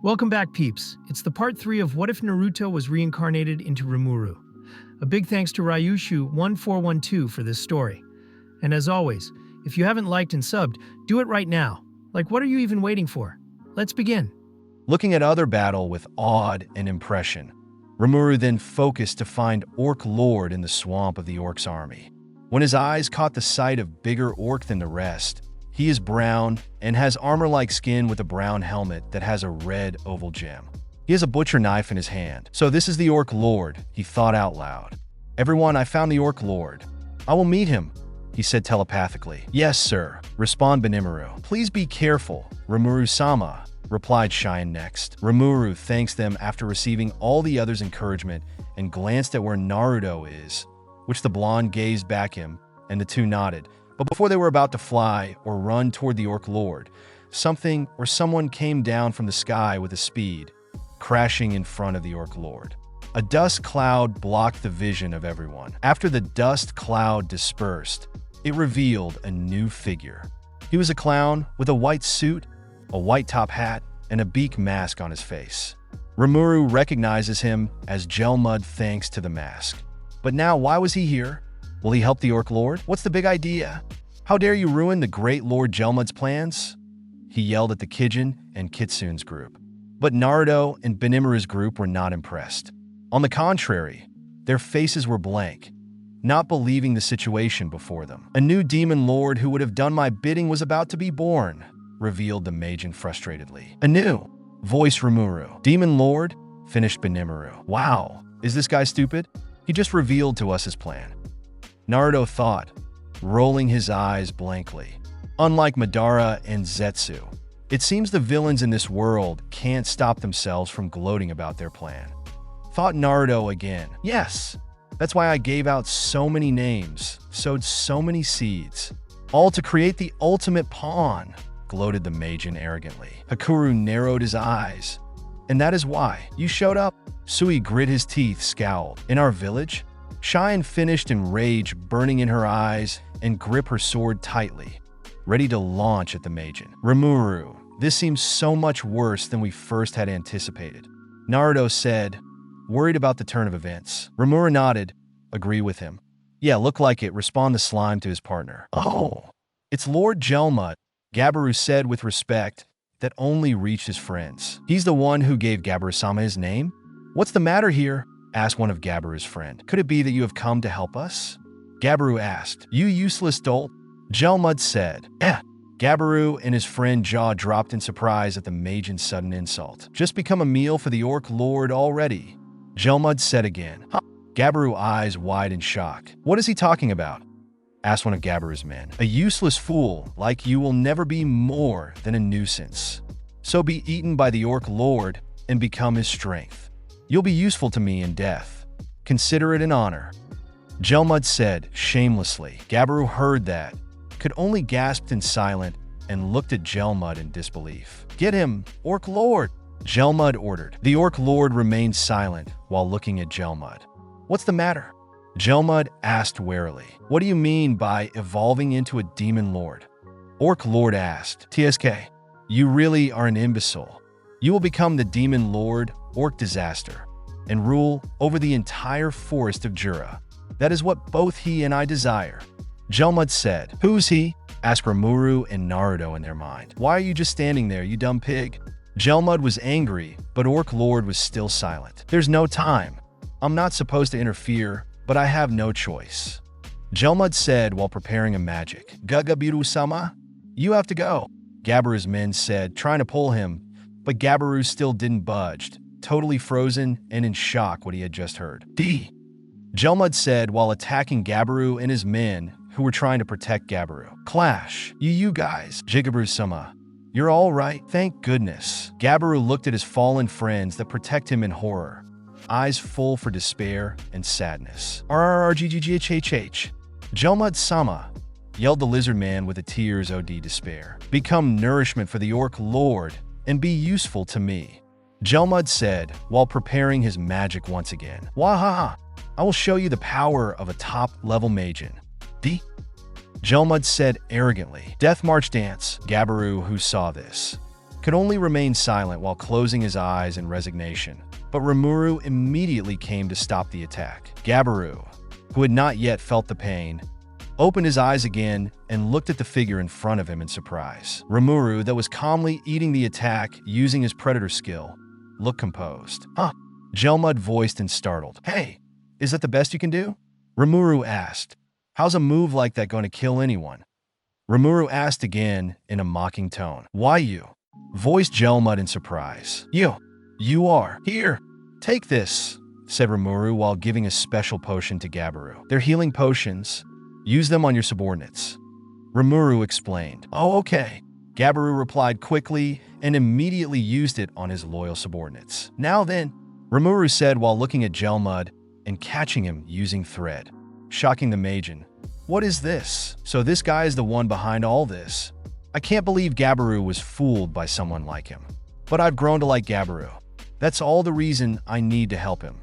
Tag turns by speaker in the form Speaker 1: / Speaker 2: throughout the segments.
Speaker 1: Welcome back, peeps. It's the part 3 of What If Naruto Was Reincarnated into Rimuru. A big thanks to 𝐤𝐢𝐳𝐝1412 for this story. And as always, if you haven't liked and subbed, do it right now. Like, what are you even waiting for? Let's begin.
Speaker 2: Looking at other battle with awed and impression, Rimuru then focused to find Orc Lord in the swamp of the Orcs' army. When his eyes caught the sight of bigger Orc than the rest, he is brown and has armor-like skin with a brown helmet that has a red oval gem. He has a butcher knife in his hand. So this is the Orc Lord, he thought out loud. Everyone, I found the Orc Lord. I will meet him, he said telepathically. Yes, sir, responded Rimuru. Please be careful, Rimuru-sama, replied Cheyenne next. Rimuru thanks them after receiving all the others' encouragement and glanced at where Naruto is, which the blonde gazed back him, and the two nodded. But before they were about to fly or run toward the Orc Lord, something or someone came down from the sky with a speed, crashing in front of the Orc Lord. A dust cloud blocked the vision of everyone. After the dust cloud dispersed, it revealed a new figure. He was a clown with a white suit, a white top hat, and a beak mask on his face. Rimuru recognizes him as Gelmud thanks to the mask. But now, why was he here? Will he help the Orc Lord? What's the big idea? How dare you ruin the great Lord Gelmud's plans? He yelled at the 𝐫𝐞𝐦𝐨𝐷𝐸𝐻𝐻's group. But Naruto and Benimaru's group were not impressed. On the contrary, their faces were blank, not believing the situation before them. A new demon lord who would have done my bidding was about to be born, revealed the Majin frustratedly. A new voice Rimuru. Demon lord? Finished Benimaru. Wow, is this guy stupid? He just revealed to us his plan. Naruto thought, rolling his eyes blankly. Unlike Madara and Zetsu, it seems the villains in this world can't stop themselves from gloating about their plan. Thought Naruto again. Yes, that's why I gave out so many names, sowed so many seeds, all to create the ultimate pawn, gloated the Majin arrogantly. Hakuru narrowed his eyes. And that is why you showed up? Sui grit his teeth, scowled. In our village? Cheyenne finished in rage burning in her eyes and gripped her sword tightly, ready to launch at the Majin. Rimuru, this seems so much worse than we first had anticipated, Naruto said, worried about the turn of events. Rimuru nodded, agree with him. Yeah, look like it, responded the slime to his partner. Oh, it's Lord Gelmud, Gabiru said with respect that only reached his friends. He's the one who gave Gabiru-sama his name? What's the matter here? Asked one of Gabiru's friend. Could it be that you have come to help us? Gabiru asked. You useless dolt, Gelmud said. Gabiru and his friend jaw dropped in surprise at the Majin's sudden insult. Just become a meal for the Orc Lord already, Gelmud said again. Huh? Gabiru eyes wide in shock. What is he talking about? Asked one of Gabiru's men. A useless fool like you will never be more than a nuisance. So be eaten by the Orc Lord and become his strength. You'll be useful to me in death. Consider it an honor, Gelmud said shamelessly. Gabiru heard that, could only gasp in silence, and looked at Gelmud in disbelief. Get him, Orc Lord, Gelmud ordered. The Orc Lord remained silent while looking at Gelmud. What's the matter? Gelmud asked warily. What do you mean by evolving into a demon lord? Orc Lord asked. TSK, you really are an imbecile. You will become the demon lord, Orc Disaster, and rule over the entire forest of Jura. That is what both he and I desire, Gelmud said. Who's he? Asked Rimuru and Naruto in their mind. Why are you just standing there, you dumb pig? Gelmud was angry, but Orc Lord was still silent. There's no time. I'm not supposed to interfere, but I have no choice, Gelmud said while preparing a magic. Gabiru-sama, you have to go, Gabiru's men said, trying to pull him, but Gabiru still didn't budge, totally frozen and in shock what he had just heard. Gelmud said while attacking Gabiru and his men who were trying to protect Gabiru. Clash, you guys, Gabiru-sama. You're all right, thank goodness. Gabiru looked at his fallen friends that protect him in horror, eyes full for despair and sadness. RRRGGGHHH. Gelmud-sama, yelled the lizard man with a tears OD despair. Become nourishment for the Orc Lord and be useful to me, Gelmud said while preparing his magic once again. Wahaha, I will show you the power of a top-level Majin. Gelmud said arrogantly. Death March dance, Gabiru, who saw this, could only remain silent while closing his eyes in resignation. But Rimuru immediately came to stop the attack. Gabiru, who had not yet felt the pain, opened his eyes again and looked at the figure in front of him in surprise. Rimuru, that was calmly eating the attack using his predator skill, looked composed. Huh? Gelmud voiced and startled. Hey, is that the best you can do? Rimuru asked. How's a move like that going to kill anyone? Rimuru asked again in a mocking tone. Why you? Voiced Gelmud in surprise. You are. Here, take this, said Rimuru while giving a special potion to Gabiru. They're healing potions. Use them on your subordinates. Rimuru explained. Oh, okay. Gabiru replied quickly and immediately used it on his loyal subordinates. Now then, Rimuru said while looking at Gelmud and catching him using thread, shocking the Magen. What is this? So this guy is the one behind all this. I can't believe Gabiru was fooled by someone like him. But I've grown to like Gabiru. That's all the reason I need to help him.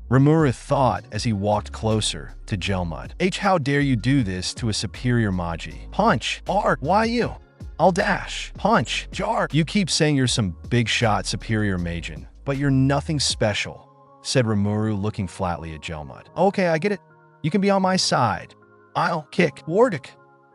Speaker 2: Rimuru thought as he walked closer to Gelmud. How dare you do this to a superior Magi? Punch! R! Why you? I'll dash. Punch! Jar! You keep saying you're some big shot superior Magen, but you're nothing special, said Rimuru looking flatly at Gelmud. Okay, I get it. You can be on my side. I'll kick Wardic.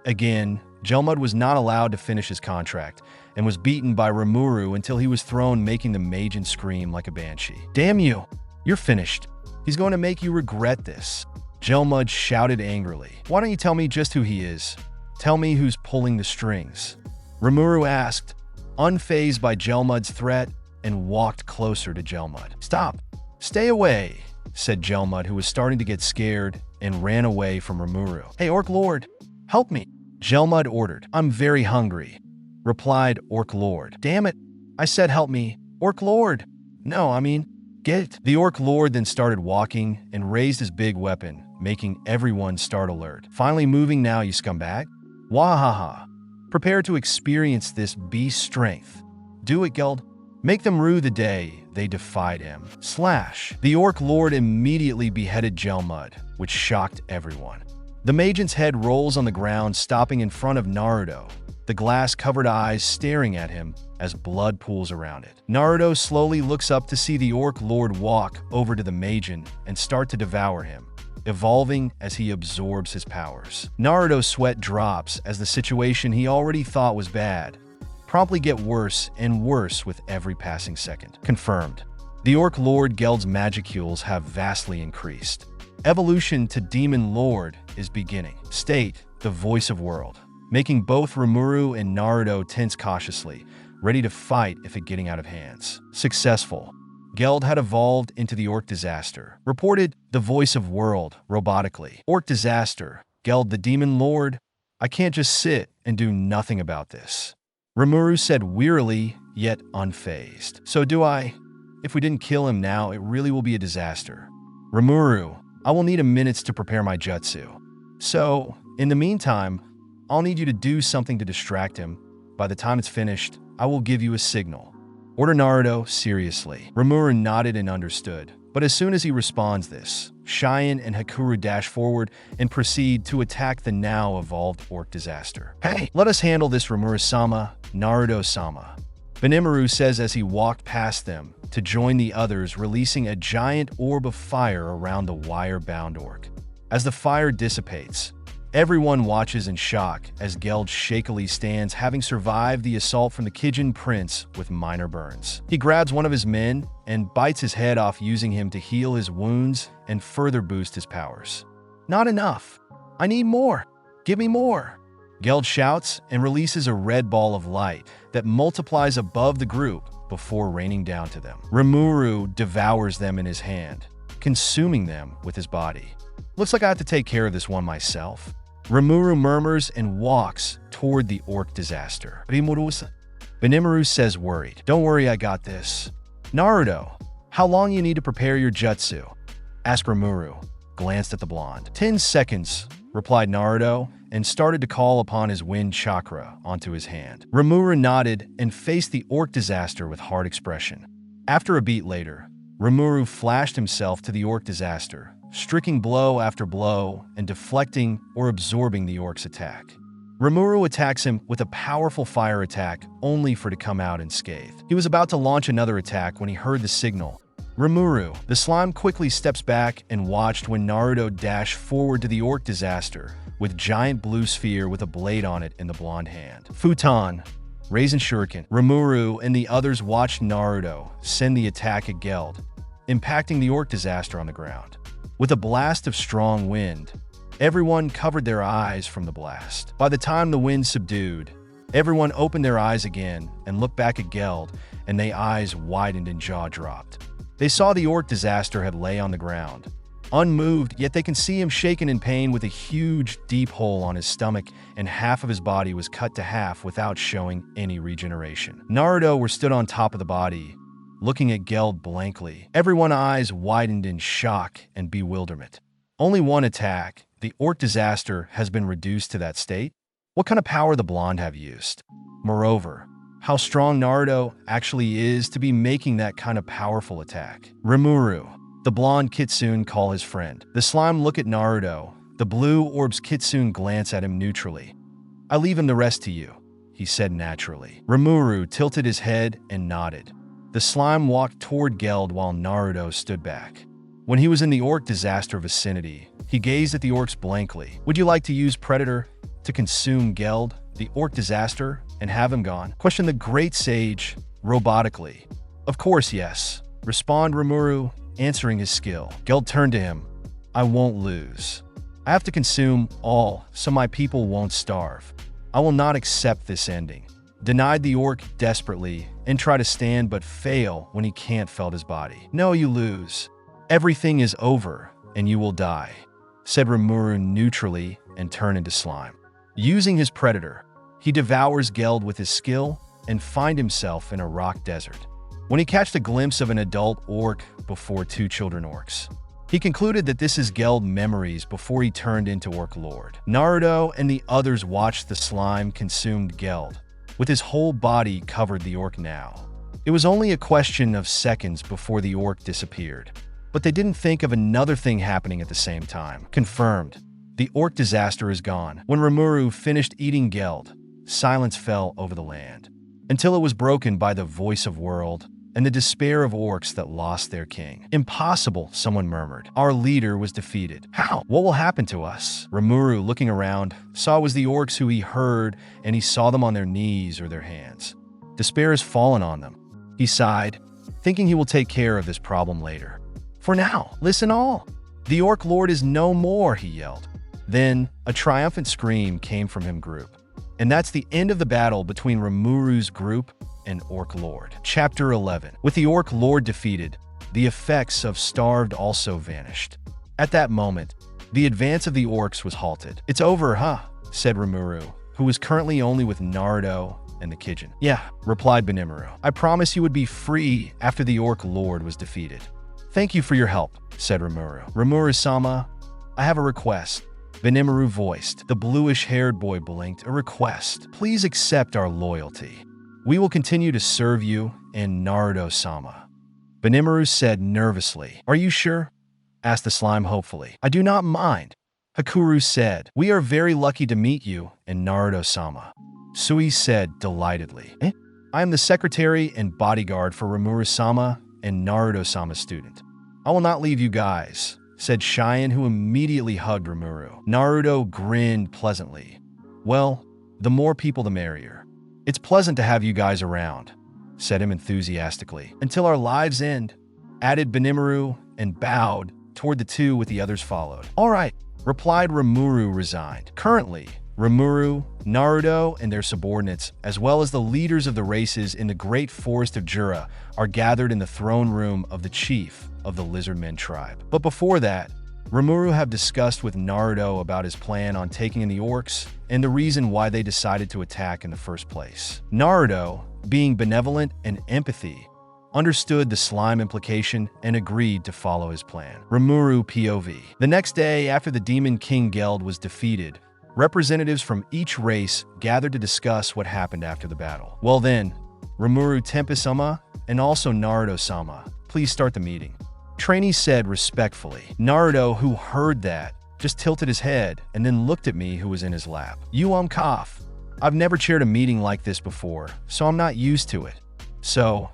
Speaker 2: Again, Gelmud was not allowed to finish his contract and was beaten by Rimuru until he was thrown, making the Magen scream like a banshee. Damn you! You're finished. He's going to make you regret this. Gelmud shouted angrily. Why don't you tell me just who he is? Tell me who's pulling the strings. Rimuru asked, unfazed by Gelmud's threat, and walked closer to Gelmud. Stop. Stay away, said Gelmud, who was starting to get scared and ran away from Rimuru. Hey, Orc Lord, help me, Gelmud ordered. I'm very hungry, replied Orc Lord. Damn it, I said help me, Orc Lord. No, I mean, get it. The Orc Lord then started walking and raised his big weapon, making everyone start alert. Finally moving now, you scumbag. Wahaha. Prepare to experience this beast strength. Do it, Geld. Make them rue the day they defied him. Slash. The Orc Lord immediately beheaded Gelmud, which shocked everyone. The Magen's head rolls on the ground, stopping in front of Naruto, the glass-covered eyes staring at him as blood pools around it. Naruto slowly looks up to see the Orc Lord walk over to the Magen and start to devour him, evolving as he absorbs his powers. Naruto's sweat drops as the situation he already thought was bad promptly get worse and worse with every passing second. Confirmed. The Orc Lord Geld's magicules have vastly increased. Evolution to Demon Lord is beginning. State, the voice of world, making both Rimuru and Naruto tense cautiously, ready to fight if it getting out of hands. Successful. Geld had evolved into the Orc Disaster. Reported the voice of world robotically. Orc Disaster. Geld the Demon Lord. I can't just sit and do nothing about this. Rimuru said wearily, yet unfazed. So do I. If we didn't kill him now, it really will be a disaster. Rimuru, I will need a minute to prepare my jutsu. So, in the meantime, I'll need you to do something to distract him. By the time it's finished, I will give you a signal. Order Naruto seriously. Rimuru nodded and understood. But as soon as he responds this, Cheyenne and Hakuru dash forward and proceed to attack the now evolved Orc Disaster. Hey, let us handle this, Rimuru-sama, Naruto-sama, Benimaru says as he walked past them to join the others, releasing a giant orb of fire around the wire-bound orc. As the fire dissipates, everyone watches in shock as Geld shakily stands, having survived the assault from the Kijin prince with minor burns. He grabs one of his men and bites his head off, using him to heal his wounds and further boost his powers. Not enough. I need more. Give me more. Geld shouts and releases a red ball of light that multiplies above the group before raining down to them. Rimuru devours them in his hand, consuming them with his body. Looks like I have to take care of this one myself. Rimuru murmurs and walks toward the Orc Disaster. Benimaru says worried. Don't worry, I got this. Naruto, how long you need to prepare your jutsu? Asked Rimuru, glanced at the blonde. 10 seconds, replied Naruto, and started to call upon his wind chakra onto his hand. Rimuru nodded and faced the Orc Disaster with hard expression. After a beat later, Rimuru flashed himself to the Orc Disaster, striking blow after blow and deflecting or absorbing the orc's attack. Rimuru attacks him with a powerful fire attack, only for it to come out unscathed. He was about to launch another attack when he heard the signal. Rimuru. The slime quickly steps back and watched when Naruto dashed forward to the orc disaster with giant blue sphere with a blade on it in the blonde hand. Futon, Raisin Shuriken, Rimuru, and the others watched Naruto send the attack at 𝐫𝐞𝐻, impacting the orc disaster on the ground. With a blast of strong wind, everyone covered their eyes from the blast. By the time the wind subdued, everyone opened their eyes again and looked back at 𝐫𝐞𝐻, and their eyes widened and jaw dropped. They saw the orc disaster had lay on the ground, unmoved, yet they can see him shaken in pain with a huge, deep hole on his stomach, and half of his body was cut to half without showing any regeneration. Naruto were stood on top of the body, looking at 𝐫𝐻 blankly. Everyone's eyes widened in shock and bewilderment. Only one attack, the orc disaster, has been reduced to that state? What kind of power the blonde have used? Moreover, how strong Naruto actually is to be making that kind of powerful attack. Rimuru. The blonde 𝐫𝐞𝐻 call his friend. The slime look at Naruto. The blue orbs 𝐫𝐞𝐻 glance at him neutrally. I leave him the rest to you, he said naturally. Rimuru tilted his head and nodded. The slime walked toward 𝐫𝐻 while Naruto stood back. When he was in the orc disaster vicinity, he gazed at the orcs blankly. Would you like to use Predator to consume 𝐫𝐻, the orc disaster, and have him gone? Questioned the great sage robotically. Of course, yes. Respond Rimuru, answering his skill. 𝐫𝐻 turned to him. I won't lose. I have to consume all so my people won't starve. I will not accept this ending. Denied the orc desperately and tried to stand but fail when he can't felt his body. No, you lose. Everything is over and you will die, said Rimuru neutrally and turned into slime. Using his predator, he devours 𝐫𝐻 with his skill and find himself in a rock desert. When he catched a glimpse of an adult orc before two children orcs, he concluded that this is 𝐫𝐻 memories before he turned into Orc Lord. Naruto and the others watched the slime consumed 𝐫𝐻, with his whole body covered the orc now. It was only a question of seconds before the orc disappeared, but they didn't think of another thing happening at the same time. Confirmed. The orc disaster is gone. When Rimuru finished eating 𝐫𝐻, silence fell over the land, until it was broken by the voice of world and the despair of orcs that lost their king. Impossible, someone murmured. Our leader was defeated. How? What will happen to us? Rimuru, looking around, saw it was the orcs who he heard, and he saw them on their knees or their hands. Despair has fallen on them. He sighed, thinking he will take care of this problem later. For now, listen all. The Orc Lord is no more, he yelled. Then, a triumphant scream came from him group. And that's the end of the battle between Rimuru's group and Orc Lord. Chapter 11. With the Orc Lord defeated, the effects of starved also vanished. At that moment, the advance of the orcs was halted. It's over, huh? Said Rimuru, who was currently only with Naruto and the 𝐫𝐽. Yeah, replied Benimaru. I promise you would be free after the Orc Lord was defeated. Thank you for your help, said Rimuru. Rimuru-sama, I have a request. Benimaru voiced. The bluish-haired boy blinked. A request. Please accept our loyalty. We will continue to serve you and Naruto-sama. Benimaru said nervously. Are you sure? Asked the slime hopefully. I do not mind. Hakuru said. We are very lucky to meet you and Naruto-sama. Sui said delightedly. I am the secretary and bodyguard for Rimuru-sama and Naruto-sama's student. I will not leave you guys, said Cheyenne, who immediately hugged Rimuru. Naruto grinned pleasantly. Well, the more people the merrier. It's pleasant to have you guys around, said him enthusiastically. Until our lives end, added Benimaru and bowed toward the two with the others followed. All right, replied Rimuru resigned. Currently, Rimuru, Naruto, and their subordinates, as well as the leaders of the races in the great forest of Jura, are gathered in the throne room of the chief of the Lizardmen tribe. But before that, Rimuru have discussed with Naruto about his plan on taking in the orcs and the reason why they decided to attack in the first place. Naruto, being benevolent and empathy, understood the slime implication and agreed to follow his plan. Rimuru POV. The next day, after the Demon King 𝐫𝐻 was defeated, representatives from each race gathered to discuss what happened after the battle. Well then, Rimuru Tempest-sama and also Naruto-sama, please start the meeting. Trainee said respectfully. Naruto, who heard that, just tilted his head and then looked at me who was in his lap. 𝐸𝐴𝐵. I've never chaired a meeting like this before, so I'm not used to it. So,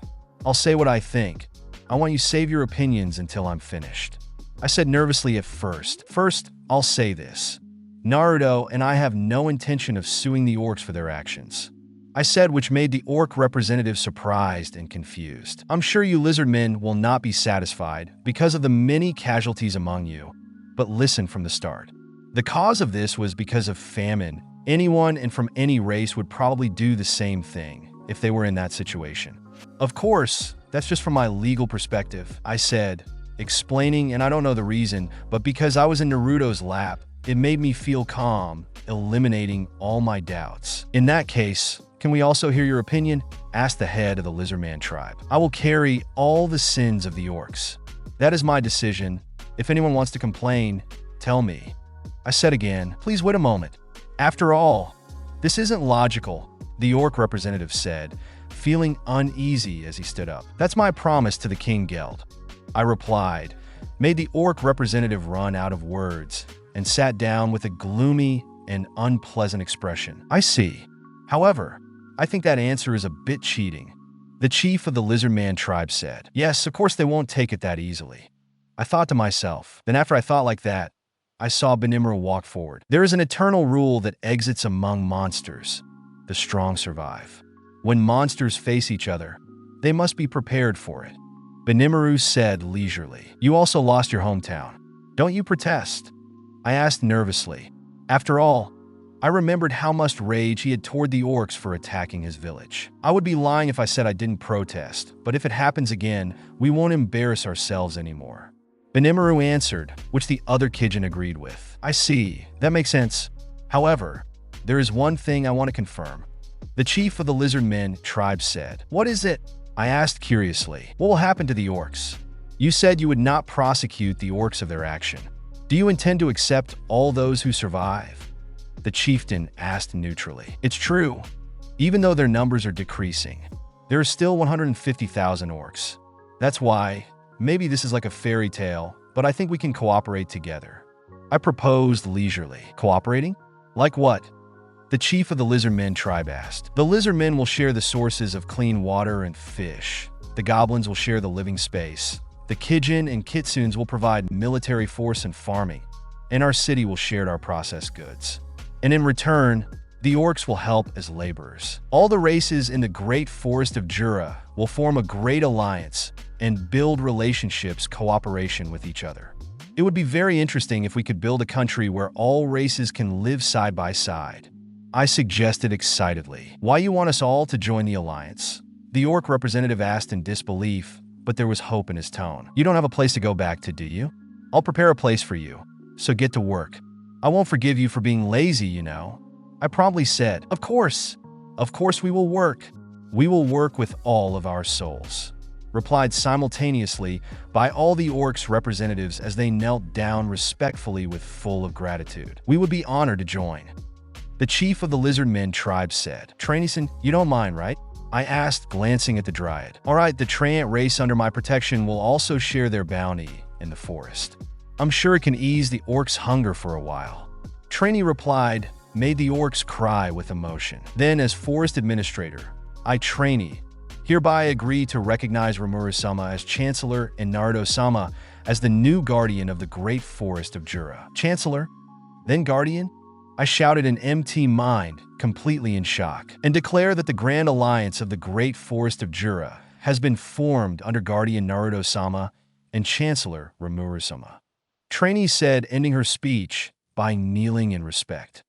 Speaker 2: I'll say what I think. I want you to save your opinions until I'm finished. I said nervously at first. First, I'll say this. Naruto and I have no intention of suing the Orcs for their actions. I said, which made the Orc representative surprised and confused. I'm sure you lizardmen will not be satisfied because of the many casualties among you, but listen from the start. The cause of this was because of famine. Anyone and from any race would probably do the same thing if they were in that situation. Of course, that's just from my legal perspective, I said, explaining, and I don't know the reason, but because I was in Naruto's lap, it made me feel calm, eliminating all my doubts. In that case, can we also hear your opinion? Asked the head of the Lizardman tribe. I will carry all the sins of the Orcs. That is my decision. If anyone wants to complain, tell me. I said again, please wait a moment. After all, this isn't logical, the Orc representative said, feeling uneasy as he stood up. That's my promise to the King Geld. I replied, made the Orc representative run out of words, and sat down with a gloomy and unpleasant expression. I see. However, I think that answer is a bit cheating. The chief of the Lizardman tribe said, yes, of course they won't take it that easily. I thought to myself. Then after I thought like that, I saw Rimuru walk forward. There is an eternal rule that exists among monsters. The strong survive. When monsters face each other, they must be prepared for it. Rimuru said leisurely, you also lost your hometown. Don't you protest? I asked nervously. After all, I remembered how much rage he had toward the Orcs for attacking his village. I would be lying if I said I didn't protest, but if it happens again, we won't embarrass ourselves anymore. Rimuru answered, which the other 𝐫𝐽 agreed with. I see, that makes sense. However, there is one thing I want to confirm. The chief of the Lizardmen tribe said, what is it? I asked curiously, what will happen to the Orcs? You said you would not prosecute the Orcs of their action. Do you intend to accept all those who survive? The chieftain asked neutrally. It's true. Even though their numbers are decreasing, there are still 150,000 Orcs. That's why, maybe this is like a fairy tale, but I think we can cooperate together. I proposed leisurely. Cooperating? Like what? The chief of the Lizardmen tribe asked. The Lizardmen will share the sources of clean water and fish. The goblins will share the living space. The 𝐫𝐽 and 𝐞𝐬𝐿 will provide military force and farming, and our city will share our processed goods. And in return, the Orcs will help as laborers. All the races in the great forest of Jura will form a great alliance and build relationships, cooperation with each other. It would be very interesting if we could build a country where all races can live side by side. I suggested excitedly. Why you want us all to join the alliance? The Orc representative asked in disbelief, but there was hope in his tone. You don't have a place to go back to, do you? I'll prepare a place for you, so get to work. I won't forgive you for being lazy, you know. I promptly said, of course we will work. We will work with all of our souls. Replied simultaneously by all the Orcs representatives as they knelt down respectfully with full of gratitude. We would be honored to join. The chief of the Lizardmen tribe said, Trainison, you don't mind, right? I asked, glancing at the Dryad. All right, the Treant race under my protection will also share their bounty in the forest. I'm sure it can ease the Orcs' hunger for a while. Trainee replied, made the Orcs cry with emotion. Then, as forest administrator, I, Trainee, hereby agree to recognize Rimuru-sama as Chancellor and Naruto-sama as the new guardian of the great forest of Jura. Chancellor? Then guardian? I shouted in empty mind, completely in shock, and declare that the Grand Alliance of the Great Forest of Jura has been formed under Guardian Naruto-sama and Chancellor Rimuru-sama. Trainee said, ending her speech by kneeling in respect.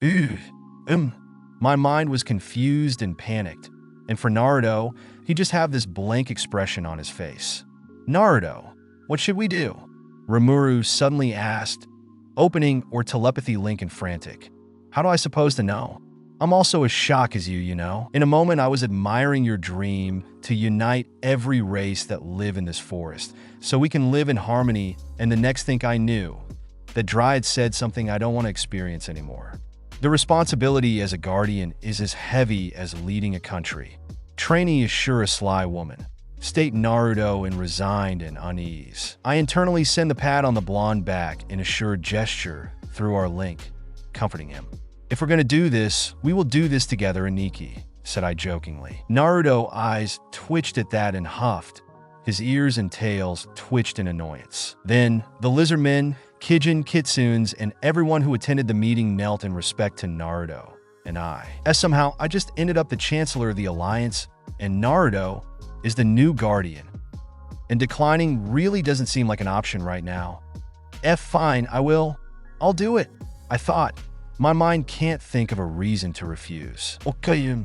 Speaker 2: My mind was confused and panicked, and for Naruto, he just had this blank expression on his face. Naruto, what should we do? Rimuru suddenly asked, opening or telepathy link and frantic. How do I suppose to know? I'm also as shocked as you know. In a moment, I was admiring your dream to unite every race that live in this forest so we can live in harmony, and the next thing I knew, the Dryad said something I don't want to experience anymore. The responsibility as a guardian is as heavy as leading a country. Trainee is sure a sly woman. State Naruto in resigned and unease. I internally send the pat on the blonde back in assured gesture, through our link, comforting him. "If we're gonna do this, we will do this together, Aniki," said I jokingly. Naruto's eyes twitched at that and huffed. His ears and tails twitched in annoyance. Then, the lizardmen, Kijin, Kitsunes, and everyone who attended the meeting knelt in respect to Naruto and I. As somehow, I just ended up the Chancellor of the Alliance, and Naruto is the new Guardian. And declining really doesn't seem like an option right now. Fine, I'll do it, I thought. My mind can't think of a reason to refuse. Okay,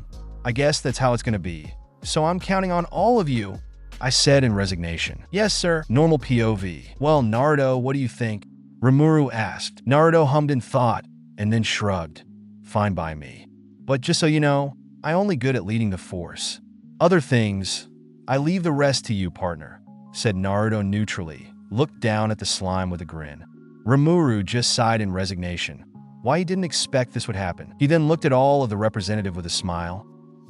Speaker 2: I guess that's how it's gonna be. So I'm counting on all of you, I said in resignation. Yes, sir. Normal POV. Well, Naruto, what do you think? Rimuru asked. Naruto hummed in thought and then shrugged. Fine by me. But just so you know, I'm only good at leading the force. Other things, I leave the rest to you, partner, said Naruto neutrally, looked down at the slime with a grin. Rimuru just sighed in resignation. Why he didn't expect this would happen. He then looked at all of the representative with a smile.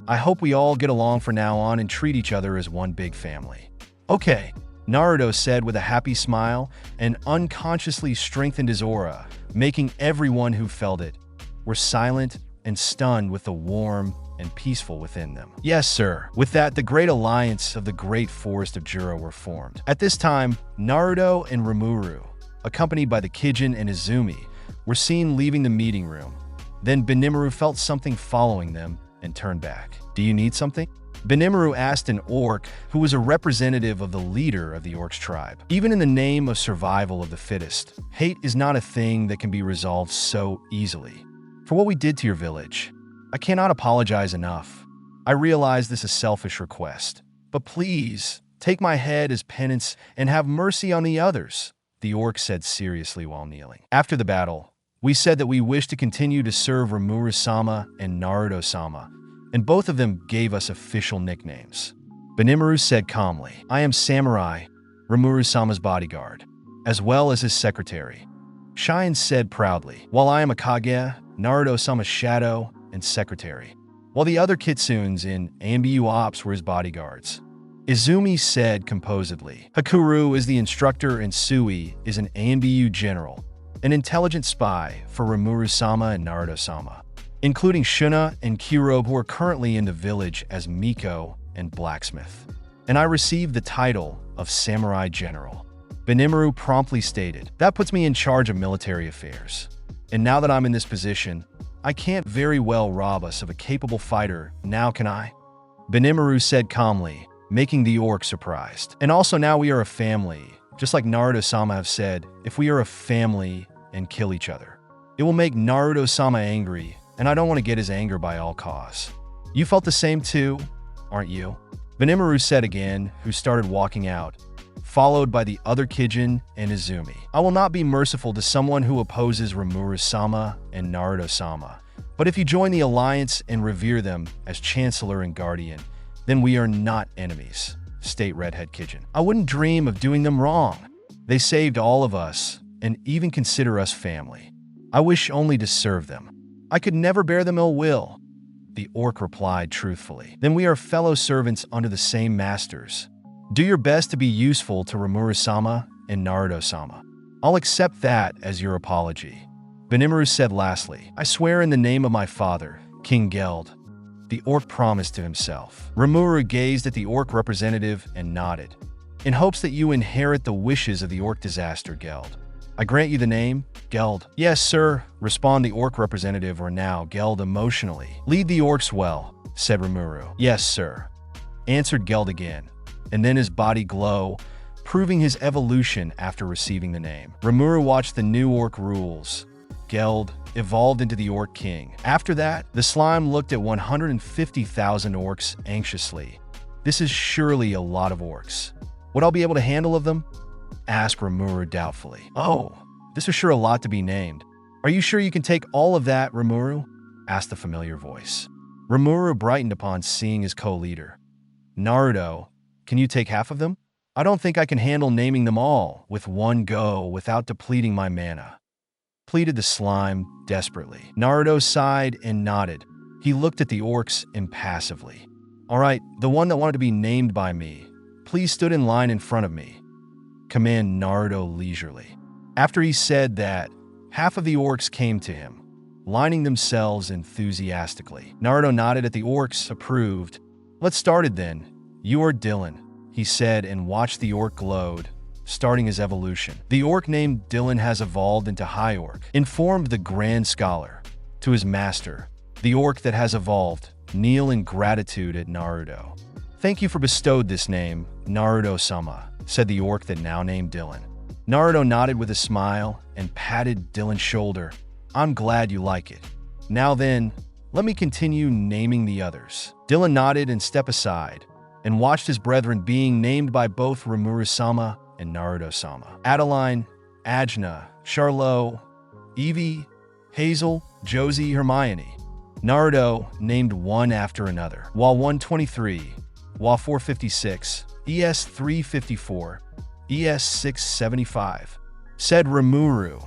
Speaker 2: I hope we all get along from now on and treat each other as one big family. Okay, Naruto said with a happy smile and unconsciously strengthened his aura, making everyone who felt it were silent and stunned with the warm and peaceful within them. Yes, sir. With that, the Great Alliance of the Great Forest of Jura were formed. At this time, Naruto and Rimuru, accompanied by the Kijin and Izumi, were seen leaving the meeting room. Then Benimaru felt something following them and turned back. Do you need something? Benimaru asked an orc who was a representative of the leader of the Orcs tribe. Even in the name of survival of the fittest, hate is not a thing that can be resolved so easily. For what we did to your village, I cannot apologize enough. I realize this is a selfish request, but please take my head as penance and have mercy on the others, the orc said seriously while kneeling. After the battle, we said that we wish to continue to serve Rimuru-sama and Naruto-sama, and both of them gave us official nicknames. Benimaru said calmly, I am Samurai, Rimuru-sama's bodyguard, as well as his secretary. Shine said proudly, while I am a Kage, Naruto-sama's shadow and secretary, while the other Kitsunes in 𝐴𝐵𝑢𝐴𝑝S were his bodyguards. Izumi said composedly, Hakuru is the instructor and Sui is an 𝐴𝐵𝑢 general, an intelligent spy for Rimuru-sama and Naruto-sama, including Shuna and Kirobe who are currently in the village as Miko and Blacksmith. And I received the title of Samurai General. Benimaru promptly stated, that puts me in charge of military affairs. And now that I'm in this position, I can't very well rob us of a capable fighter, now can I? Benimaru said calmly, making the orc surprised. And also now we are a family. Just like Naruto-sama have said, if we are a family and kill each other, it will make Naruto-sama angry, and I don't want to get his anger by all costs. You felt the same too, aren't you? Benimaru said again, who started walking out, followed by the other Kijin and Izumi. I will not be merciful to someone who opposes Rimuru-sama and Naruto-sama, but if you join the alliance and revere them as Chancellor and Guardian, then we are not enemies, state Redhead Kijin. I wouldn't dream of doing them wrong. They saved all of us and even consider us family. I wish only to serve them. I could never bear them ill will, the orc replied truthfully. Then we are fellow servants under the same masters. Do your best to be useful to Rimuru-sama and Naruto-sama. I'll accept that as your apology. Benimaru said lastly, I swear in the name of my father, King Geld, the orc promised to himself. Rimuru gazed at the orc representative and nodded, in hopes that you inherit the wishes of the orc disaster, Geld. I grant you the name, Geld. Yes, sir, respond the orc representative or now, Geld emotionally. Lead the orcs well, said Rimuru. Yes, sir, answered Geld again, and then his body glow, proving his evolution after receiving the name. Rimuru watched the new orc rules. Geld evolved into the Orc King. After that, the slime looked at 150,000 orcs anxiously. This is surely a lot of orcs. Would I be able to handle of them? Asked Rimuru doubtfully. Oh, this is sure a lot to be named. Are you sure you can take all of that, Rimuru? Asked the familiar voice. Rimuru brightened upon seeing his co-leader. Naruto, can you take half of them? I don't think I can handle naming them all with one go without depleting my mana, pleaded the slime desperately. Naruto sighed and nodded. He looked at the orcs impassively. All right, the one that wanted to be named by me, please stood in line in front of me, commanded Naruto leisurely. After he said that, Half of the orcs came to him, lining themselves enthusiastically. Naruto nodded at the orcs, approved. "Let's start it then. You are Dylan," he said, and watched the orc glowed, starting his evolution. The orc named Dylan has evolved into High Orc, informed the Grand Scholar. To his master, the orc that has evolved, kneel in gratitude at Naruto. "Thank you for bestowed this name, Naruto-sama," said the orc that now named Dylan. Naruto nodded with a smile and patted Dylan's shoulder. "I'm glad you like it. Now then, let me continue naming the others." Dylan nodded and stepped aside, and watched his brethren being named by both Rimuru-sama and Naruto-sama. Adeline, Ajna, Charlot, Evie, Hazel, Josie, Hermione. Naruto named one after another. Wa 123, Wa 456, ES 354, ES 675, said Rimuru,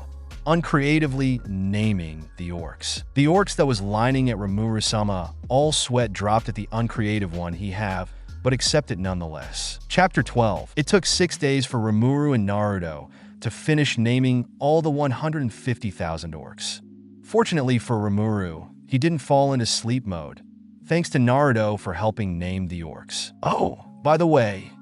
Speaker 2: uncreatively naming the orcs. The orcs that was lining at Rimuru-sama, all sweat dropped at the uncreative one he have, but accept it nonetheless. Chapter 12. It took 6 days for Rimuru and Naruto to finish naming all the 150,000 orcs. Fortunately for Rimuru, he didn't fall into sleep mode, thanks to Naruto for helping name the orcs. Oh, by the way,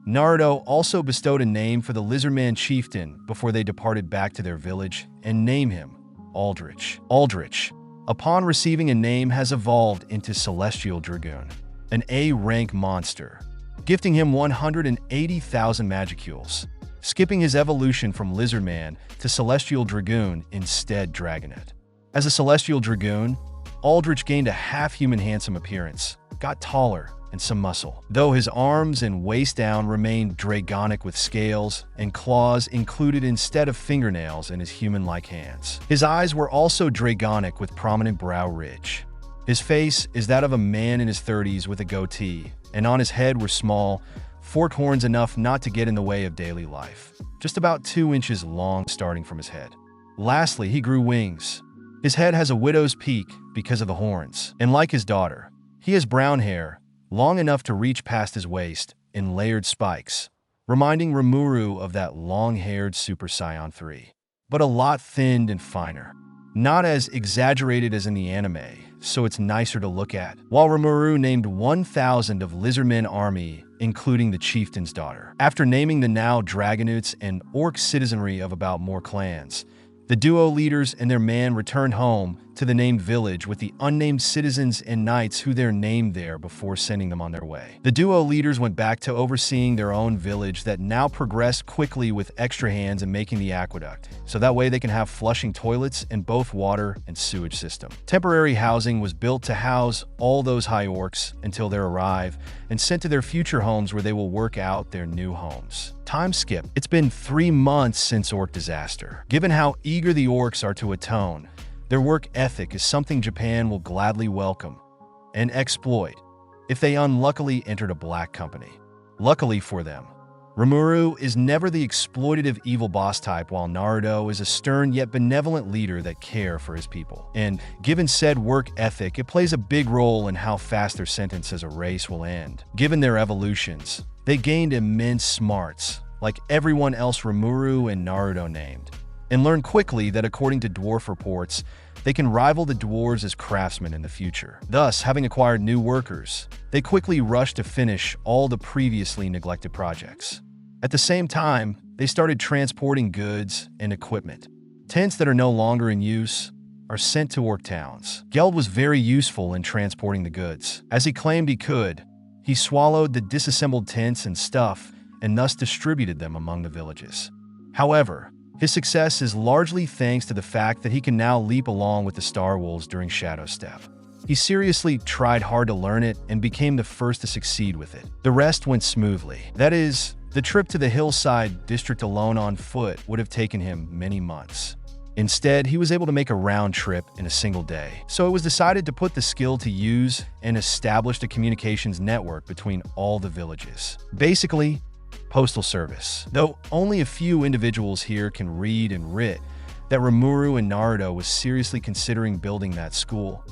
Speaker 2: Naruto also bestowed a name for the Lizardman chieftain before they departed back to their village and named him Aldrich. Aldrich, upon receiving a name, has evolved into Celestial Dragoon, an A-rank monster, gifting him 180,000 magicules, skipping his evolution from Lizardman to Celestial Dragoon, instead Dragonet. As a Celestial Dragoon, Aldrich gained a half-human handsome appearance, got taller, and some muscle, though his arms and waist down remained dragonic with scales and claws included instead of fingernails in his human-like hands. His eyes were also dragonic with prominent brow ridge. His face is that of a man in his 30s with a goatee, and on his head were small, forked horns enough not to get in the way of daily life, just about 2 inches long starting from his head. Lastly, he grew wings. His head has a widow's peak because of the horns, and like his daughter, he has brown hair, long enough to reach past his waist, in layered spikes, reminding Rimuru of that long-haired Super Saiyan 3, but a lot thinned and finer. Not as exaggerated as in the anime, so it's nicer to look at. While Rimuru named 1,000 of Lizardman army, including the chieftain's daughter. After naming the now Dragonutes and Orc citizenry of about more clans, the duo leaders and their man returned home to the named village with the unnamed citizens and knights who they're named there before sending them on their way. The duo leaders went back to overseeing their own village that now progressed quickly with extra hands in making the aqueduct, so that way they can have flushing toilets and both water and sewage system. Temporary housing was built to house all those high orcs until they arrive and sent to their future homes where they will work out their new homes. Time skip. It's been 3 months since Orc disaster. Given how eager the orcs are to atone, their work ethic is something Japan will gladly welcome and exploit if they unluckily entered a black company. Luckily for them, Rimuru is never the exploitative evil boss type, while Naruto is a stern yet benevolent leader that care for his people. And given said work ethic, it plays a big role in how fast their sentence as a race will end. Given their evolutions, they gained immense smarts, like everyone else Rimuru and Naruto named, and learn quickly that according to dwarf reports, they can rival the dwarves as craftsmen in the future. Thus, having acquired new workers, they quickly rush to finish all the previously neglected projects. At the same time, they started transporting goods and equipment. Tents that are no longer in use are sent to Orc towns. Geld was very useful in transporting the goods. As he claimed he could, he swallowed the disassembled tents and stuff and thus distributed them among the villages. However, his success is largely thanks to the fact that he can now leap along with the Star Wolves during Shadow Step. He seriously tried hard to learn it and became the first to succeed with it. The rest went smoothly. That is, the trip to the hillside district alone on foot would have taken him many months. Instead, he was able to make a round trip in a single day. So it was decided to put the skill to use and established a communications network between all the villages. Basically, postal service. Though only a few individuals here can read and write, that Rimuru and Naruto was seriously considering building that school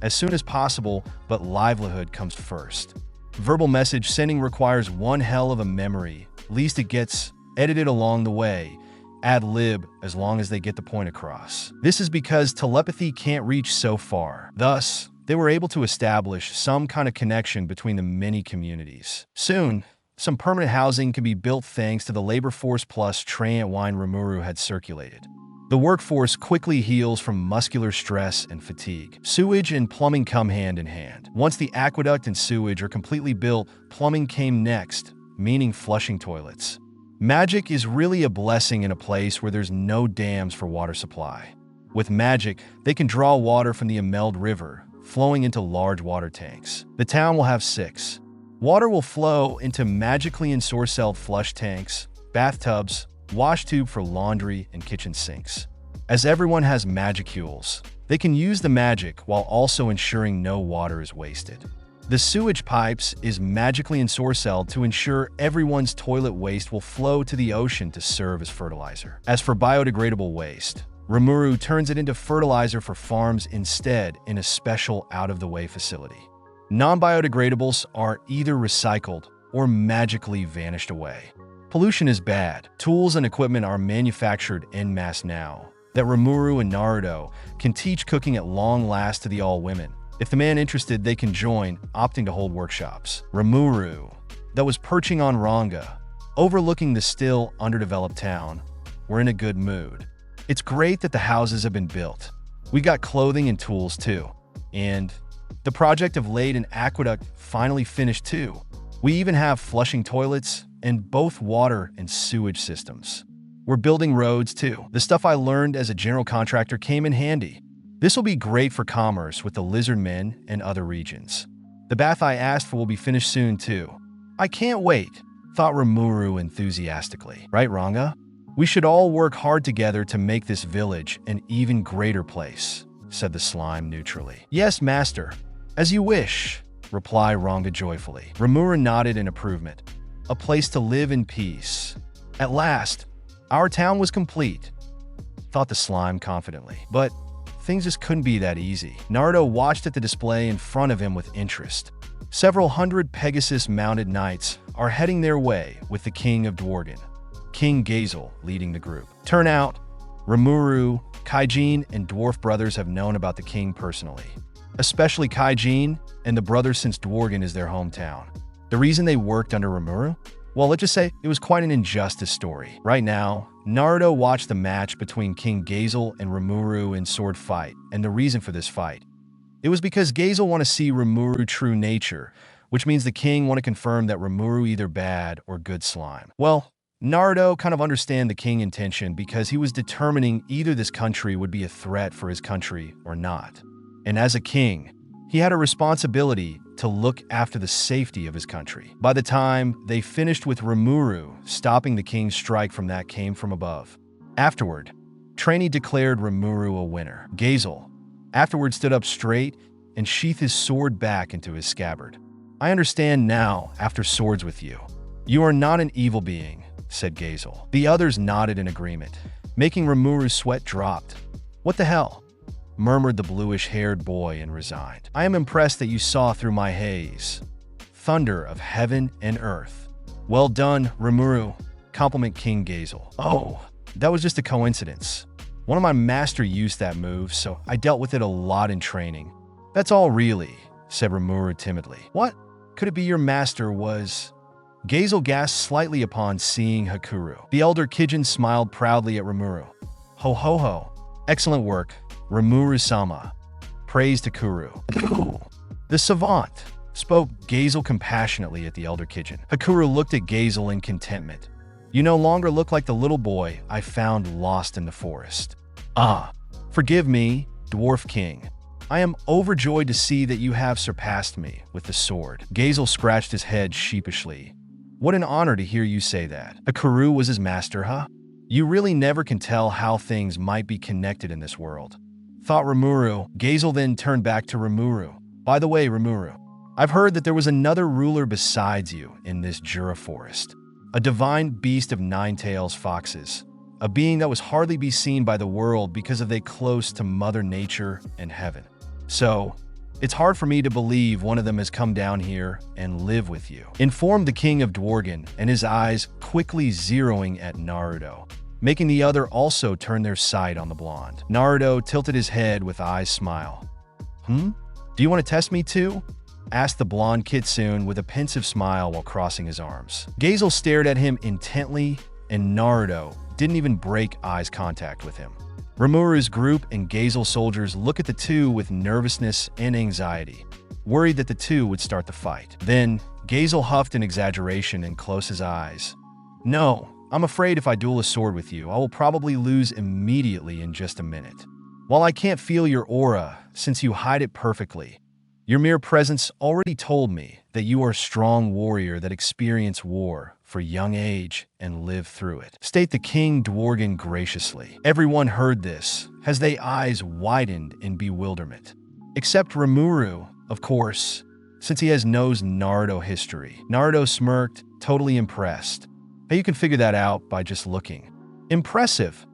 Speaker 2: as soon as possible, but livelihood comes first. Verbal message sending requires one hell of a memory, least it gets edited along the way, ad lib as long as they get the point across. This is because telepathy can't reach so far. Thus, they were able to establish some kind of connection between the many communities. Soon, some permanent housing could be built thanks to the labor force plus train wine Rimuru had circulated. The workforce quickly heals from muscular stress and fatigue. Sewage and plumbing come hand in hand. Once the aqueduct and sewage are completely built, plumbing came next, meaning flushing toilets. Magic is really a blessing in a place where there's no dams for water supply. With magic, they can draw water from the 𝐸𝐿d River, flowing into large water tanks. The town will have 6. Water will flow into magically ensorcelled flush tanks, bathtubs, wash tube for laundry, and kitchen sinks. As everyone has 𝐫𝐞𝐻𝐿s, they can use the magic while also ensuring no water is wasted. The sewage pipes is magically ensorcelled to ensure everyone's toilet waste will flow to the ocean to serve as fertilizer. As for biodegradable waste, Rimuru turns it into fertilizer for farms instead in a special out-of-the-way facility. Non-biodegradables are either recycled or magically vanished away. Pollution is bad. Tools and equipment are manufactured en masse now that Rimuru and Naruto can teach cooking at long last to the all-women. If the man interested, they can join, opting to hold workshops. Rimuru, that was perching on Ranga, overlooking the still underdeveloped town, were in a good mood. It's great that the houses have been built. We got clothing and tools too. And the project of laid an aqueduct finally finished too. We even have flushing toilets and both water and sewage systems. We're building roads too. The stuff I learned as a general contractor came in handy. This will be great for commerce with the lizard men and other regions. The bath I asked for will be finished soon too. I can't wait, thought Rimuru enthusiastically. Right, Ranga? We should all work hard together to make this village an even greater place, said the slime neutrally. Yes, master. As you wish, replied Ranga joyfully. Rimuru nodded in approval. A place to live in peace. At last, our town was complete, thought the slime confidently. But things just couldn't be that easy. Naruto watched at the display in front of him with interest. Several hundred Pegasus-mounted knights are heading their way with the king of Dworgen, King Gazel, leading the group. Turn out, Rimuru, 𝐫𝐸𝐵, and Dwarf brothers have known about the king personally. Especially 𝐫𝐸𝐵 and the brothers since Dworgen is their hometown. The reason they worked under Rimuru? Well, let's just say it was quite an injustice story. Right now, Naruto watched the match between King Gazel and Rimuru in sword fight, and the reason for this fight. It was because Gazel want to see Rimuru's true nature, which means the king want to confirm that Rimuru either bad or good slime. Well, Naruto kind of understand the king intention because he was determining either this country would be a threat for his country or not. And as a king, he had a responsibility to look after the safety of his country. By the time they finished with Rimuru, stopping the king's strike from that came from above. Afterward, Trainee declared Rimuru a winner. Gazel afterward stood up straight and sheathed his sword back into his scabbard. I understand now, after swords with you. You are not an evil being, said Gazel. The others nodded in agreement, making Rimuru's sweat dropped. What the hell? Murmured the bluish-haired boy and resigned. I am impressed that you saw through my haze. Thunder of heaven and earth. Well done, Rimuru. Compliment King Gazel. Oh, that was just a coincidence. One of my master used that move, so I dealt with it a lot in training. That's all really, said Rimuru timidly. What? Could it be your master was... Gazel gasped slightly upon seeing Hakuru. The elder Kijin smiled proudly at Rimuru. Ho ho ho. Excellent work, Rimuru-sama. Praise to Kuru. The savant, spoke Gazel compassionately at the elder Kijin. Hakuru looked at Gazel in contentment. You no longer look like the little boy I found lost in the forest. Ah, forgive me, Dwarf King. I am overjoyed to see that you have surpassed me with the sword. Gazel scratched his head sheepishly. What an honor to hear you say that. Hakuru was his master, huh? You really never can tell how things might be connected in this world. Thought Rimuru. Gazel then turned back to Rimuru. By the way, Rimuru, I've heard that there was another ruler besides you in this Jura forest. A divine beast of 9-tailed foxes. A being that was hardly be seen by the world because of they close to Mother Nature and heaven. So, it's hard for me to believe one of them has come down here and live with you. Informed the king of Dworgen and his eyes quickly zeroing at Naruto. making the other also turn their sight on the blonde. Naruto tilted his head with eyes smile. Do you want to test me too? Asked the blonde kitsune with a pensive smile while crossing his arms. Gazel stared at him intently, and Naruto didn't even break eyes contact with him. Rimuru's group and Gazel soldiers look at the two with nervousness and anxiety, worried that the two would start the fight. Then, Gazel huffed in exaggeration and closed his eyes. No, I'm afraid if I duel a sword with you, I will probably lose immediately in just a minute. While I can't feel your aura, since you hide it perfectly, your mere presence already told me that you are a strong warrior that experienced war for young age and lived through it. State the King Dworgen graciously. Everyone heard this, as their eyes widened in bewilderment. Except Rimuru, of course, since he knows Naruto history. Naruto smirked, totally impressed. Hey, you can figure that out by just looking. Impressive.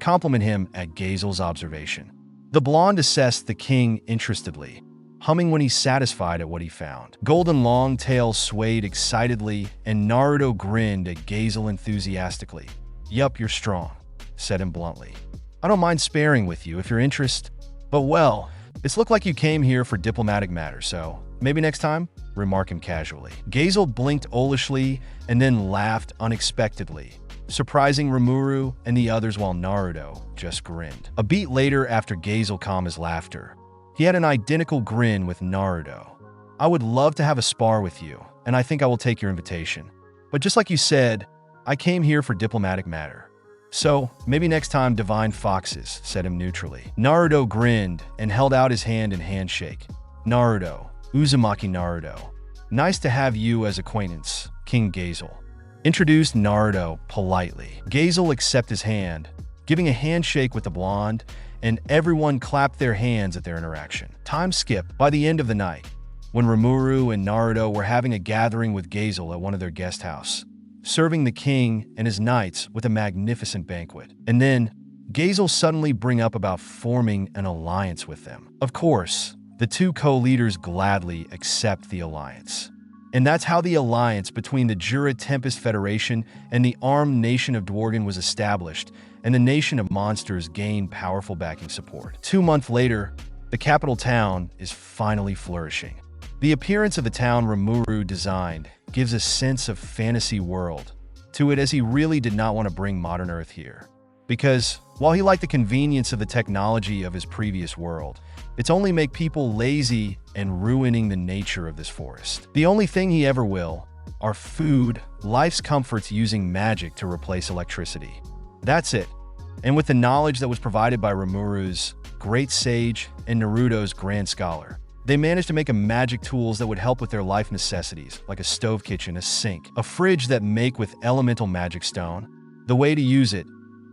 Speaker 2: Compliment him at Gazel's observation. The blonde assessed the king interestedly, humming when he's satisfied at what he found. Golden long tail swayed excitedly, and Naruto grinned at Gazel enthusiastically. Yup, you're strong, said him bluntly. I don't mind sparring with you if you're interested, but well, it's looked like you came here for diplomatic matters, so maybe next time? Remark him casually. Gazel blinked owlishly and then laughed unexpectedly, surprising Rimuru and the others while Naruto just grinned. A beat later, after Gazel calmed his laughter, he had an identical grin with Naruto. I would love to have a spar with you, and I think I will take your invitation. But just like you said, I came here for diplomatic matter. So, maybe next time Divine Foxes, said him neutrally. Naruto grinned and held out his hand in handshake. Naruto, Uzumaki Naruto. Nice to have you as acquaintance, King Gazel. Introduced Naruto politely. Gazel accepted his hand, giving a handshake with the blonde, and everyone clapped their hands at their interaction. Time skipped. By the end of the night, when Rimuru and Naruto were having a gathering with Gazel at one of their guest house, serving the king and his knights with a magnificent banquet. And then, Gazel suddenly bring up about forming an alliance with them. Of course, the two co-leaders gladly accept the alliance. And that's how the alliance between the Jura Federation and the armed nation of Dworgen was established, and the nation of monsters gained powerful backing support. 2 months later, the capital town is finally flourishing. The appearance of the town Rimuru designed gives a sense of fantasy world to it, as he really did not want to bring modern Earth here. Because, while he liked the convenience of the technology of his previous world, it's only make people lazy and ruining the nature of this forest. The only thing he ever will are food, life's comforts using magic to replace electricity. That's it. And with the knowledge that was provided by Rimuru's great sage and Naruto's grand scholar, they managed to make magic tools that would help with their life necessities, like a stove kitchen, a sink, a fridge that make with elemental magic stone. The way to use it,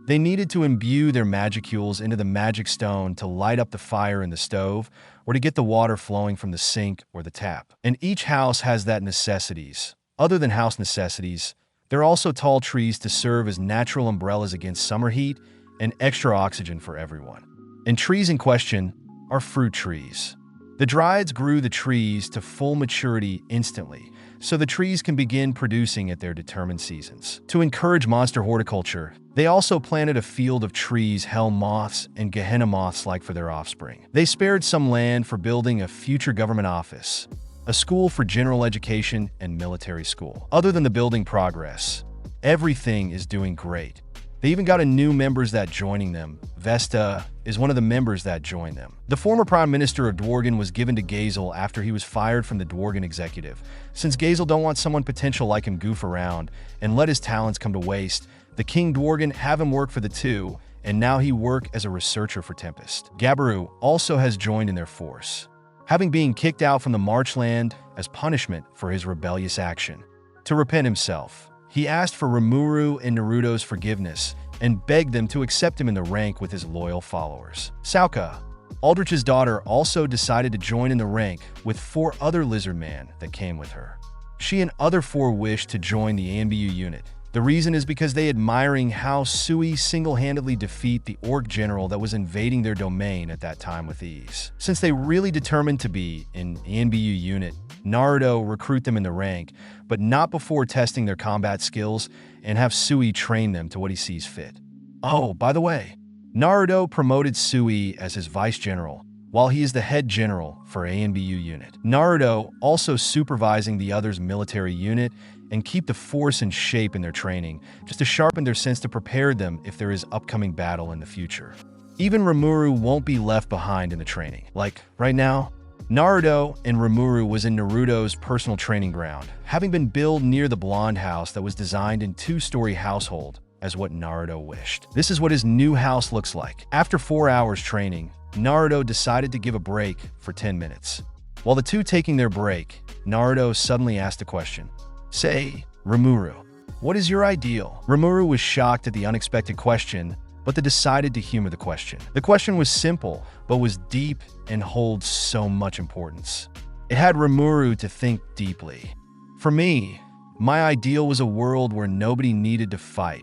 Speaker 2: they needed to imbue their 𝐫𝐞𝐽𝐻 into the magic stone to light up the fire in the stove, or to get the water flowing from the sink or the tap. And each house has that necessities. Other than house necessities, there are also tall trees to serve as natural umbrellas against summer heat and extra oxygen for everyone. And trees in question are fruit trees. The Dryads grew the trees to full maturity instantly, so the trees can begin producing at their determined seasons. To encourage monster horticulture, they also planted a field of trees hell moths and Gehenna moths like for their offspring. They spared some land for building a future government office, a school for general education, and military school. Other than the building progress, everything is doing great. They even got a new members that joining them. Vesta is one of the members that joined them. The former prime minister of Dworgen was given to Gazel after he was fired from the Dworgen executive. Since Gazel don't want someone potential like him goof around and let his talents come to waste, the King Dworgen have him work for the two, and now he work as a researcher for Tempest. Gabiru also has joined in their force, having been kicked out from the Marchland as punishment for his rebellious action. To repent himself, he asked for Rimuru and Naruto's forgiveness and begged them to accept him in the rank with his loyal followers. 𝐸𝐿𝐼, Aldrich's daughter, also decided to join in the rank with 4 other lizard men that came with her. She and other 4 wished to join the ANBU unit. The reason is because they admiring how 𝐸𝐼 single-handedly defeat the Orc general that was invading their domain at that time with ease. Since they really determined to be in ANBU unit, Naruto recruit them in the rank, but not before testing their combat skills and have 𝐸𝐼 train them to what he sees fit. Oh, by the way, Naruto promoted 𝐸 as his vice general, while he is the head general for ANBU unit. Naruto also supervising the others' military unit and keep the force in shape in their training, just to sharpen their sense to prepare them if there is upcoming battle in the future. Even Rimuru won't be left behind in the training. Like, right now, Naruto and Rimuru was in Naruto's personal training ground, having been built near the blonde house that was designed in two-story household as what Naruto wished. This is what his new house looks like. After 4 hours training, Naruto decided to give a break for 10 minutes. While the two taking their break, Naruto suddenly asked a question. Say, Rimuru, what is your ideal? Rimuru was shocked at the unexpected question, but they decided to humor the question. The question was simple, but was deep and holds so much importance. It had Rimuru to think deeply. For me, my ideal was a world where nobody needed to fight,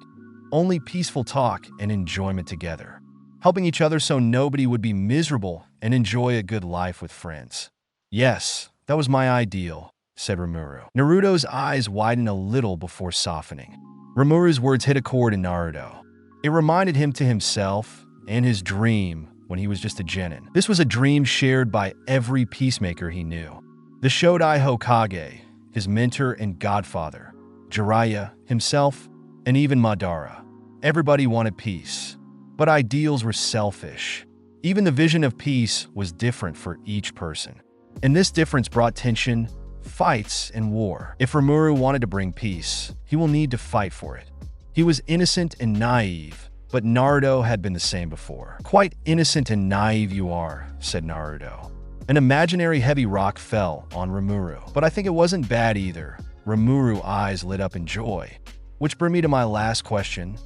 Speaker 2: only peaceful talk and enjoyment together, helping each other so nobody would be miserable and enjoy a good life with friends. Yes, that was my ideal, said Rimuru. Naruto's eyes widened a little before softening. Rimuru's words hit a chord in Naruto. It reminded him to himself and his dream when he was just a genin. This was a dream shared by every peacemaker he knew. The Shodai Hokage, his mentor and godfather, Jiraiya, himself, and even Madara. Everybody wanted peace, but ideals were selfish. Even the vision of peace was different for each person. And this difference brought tension, fights, and war. If Rimuru wanted to bring peace, he will need to fight for it. He was innocent and naive, but Naruto had been the same before. Quite innocent and naive you are, said Naruto. An imaginary heavy rock fell on Rimuru, but I think it wasn't bad either. Rimuru's eyes lit up in joy. Which brings me to my last question.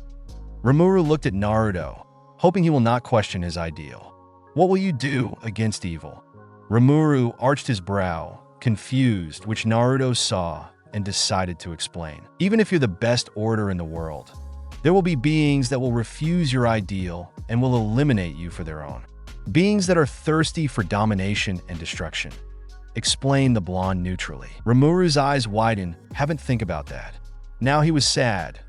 Speaker 2: Rimuru looked at Naruto, hoping he will not question his ideal. What will you do against evil? Rimuru arched his brow, confused, which Naruto saw and decided to explain. Even if you're the best orator in the world, there will be beings that will refuse your ideal and will eliminate you for their own. Beings that are thirsty for domination and destruction. Explained the blonde neutrally. Rimuru's eyes widened, haven't think about that. Now he was sad,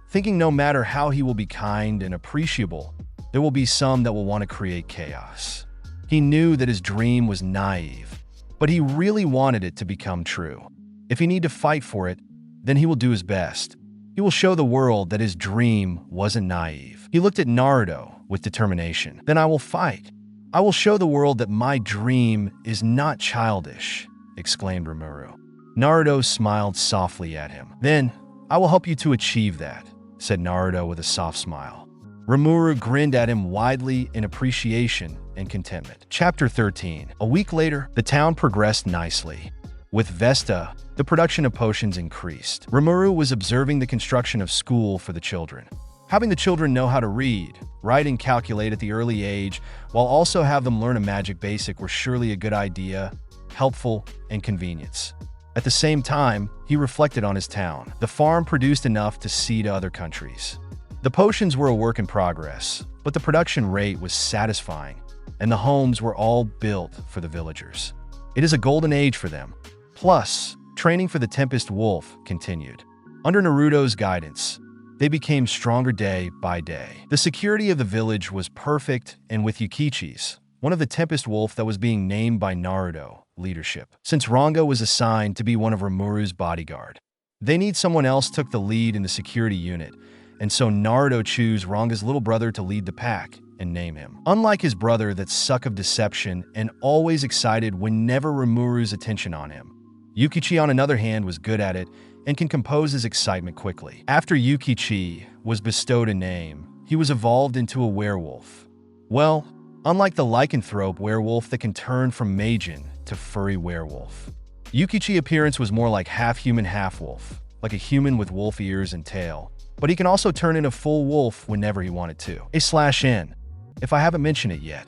Speaker 2: thinking no matter how he will be kind and appreciable, there will be some that will want to create chaos. He knew that his dream was naive, but he really wanted it to become true. If he need to fight for it, then he will do his best. He will show the world that his dream wasn't naive. He looked at Naruto with determination. Then I will fight. I will show the world that my dream is not childish, exclaimed Rimuru. Naruto smiled softly at him. Then, I will help you to achieve that, said Naruto with a soft smile. Rimuru grinned at him widely in appreciation and contentment. Chapter 13. A week later, the town progressed nicely. With Vesta, the production of potions increased. Rimuru was observing the construction of school for the children. Having the children know how to read, write, and calculate at the early age, while also have them learn a magic basic were surely a good idea, helpful, and convenience. At the same time, he reflected on his town. The farm produced enough to seed other countries. The potions were a work in progress, but the production rate was satisfying, and the homes were all built for the villagers. It is a golden age for them. Plus, training for the Tempest Wolf continued. Under Naruto's guidance, they became stronger day by day. The security of the village was perfect, and with Yukichi's, one of the Tempest Wolf that was being named by Naruto, leadership. Since Ranga was assigned to be one of Rimuru's bodyguard, they need someone else took the lead in the security unit, and so Naruto chose Ranga's little brother to lead the pack and name him. Unlike his brother that suck of deception and always excited whenever Rimuru's attention on him, Yukichi on another hand was good at it and can compose his excitement quickly. After Yukichi was bestowed a name, he was evolved into a werewolf. Well, unlike the lycanthrope werewolf that can turn from Majin to furry werewolf, Yukichi's appearance was more like half-human, half-wolf, like a human with wolf ears and tail, but he can also turn into full wolf whenever he wanted to. /N, if I haven't mentioned it yet.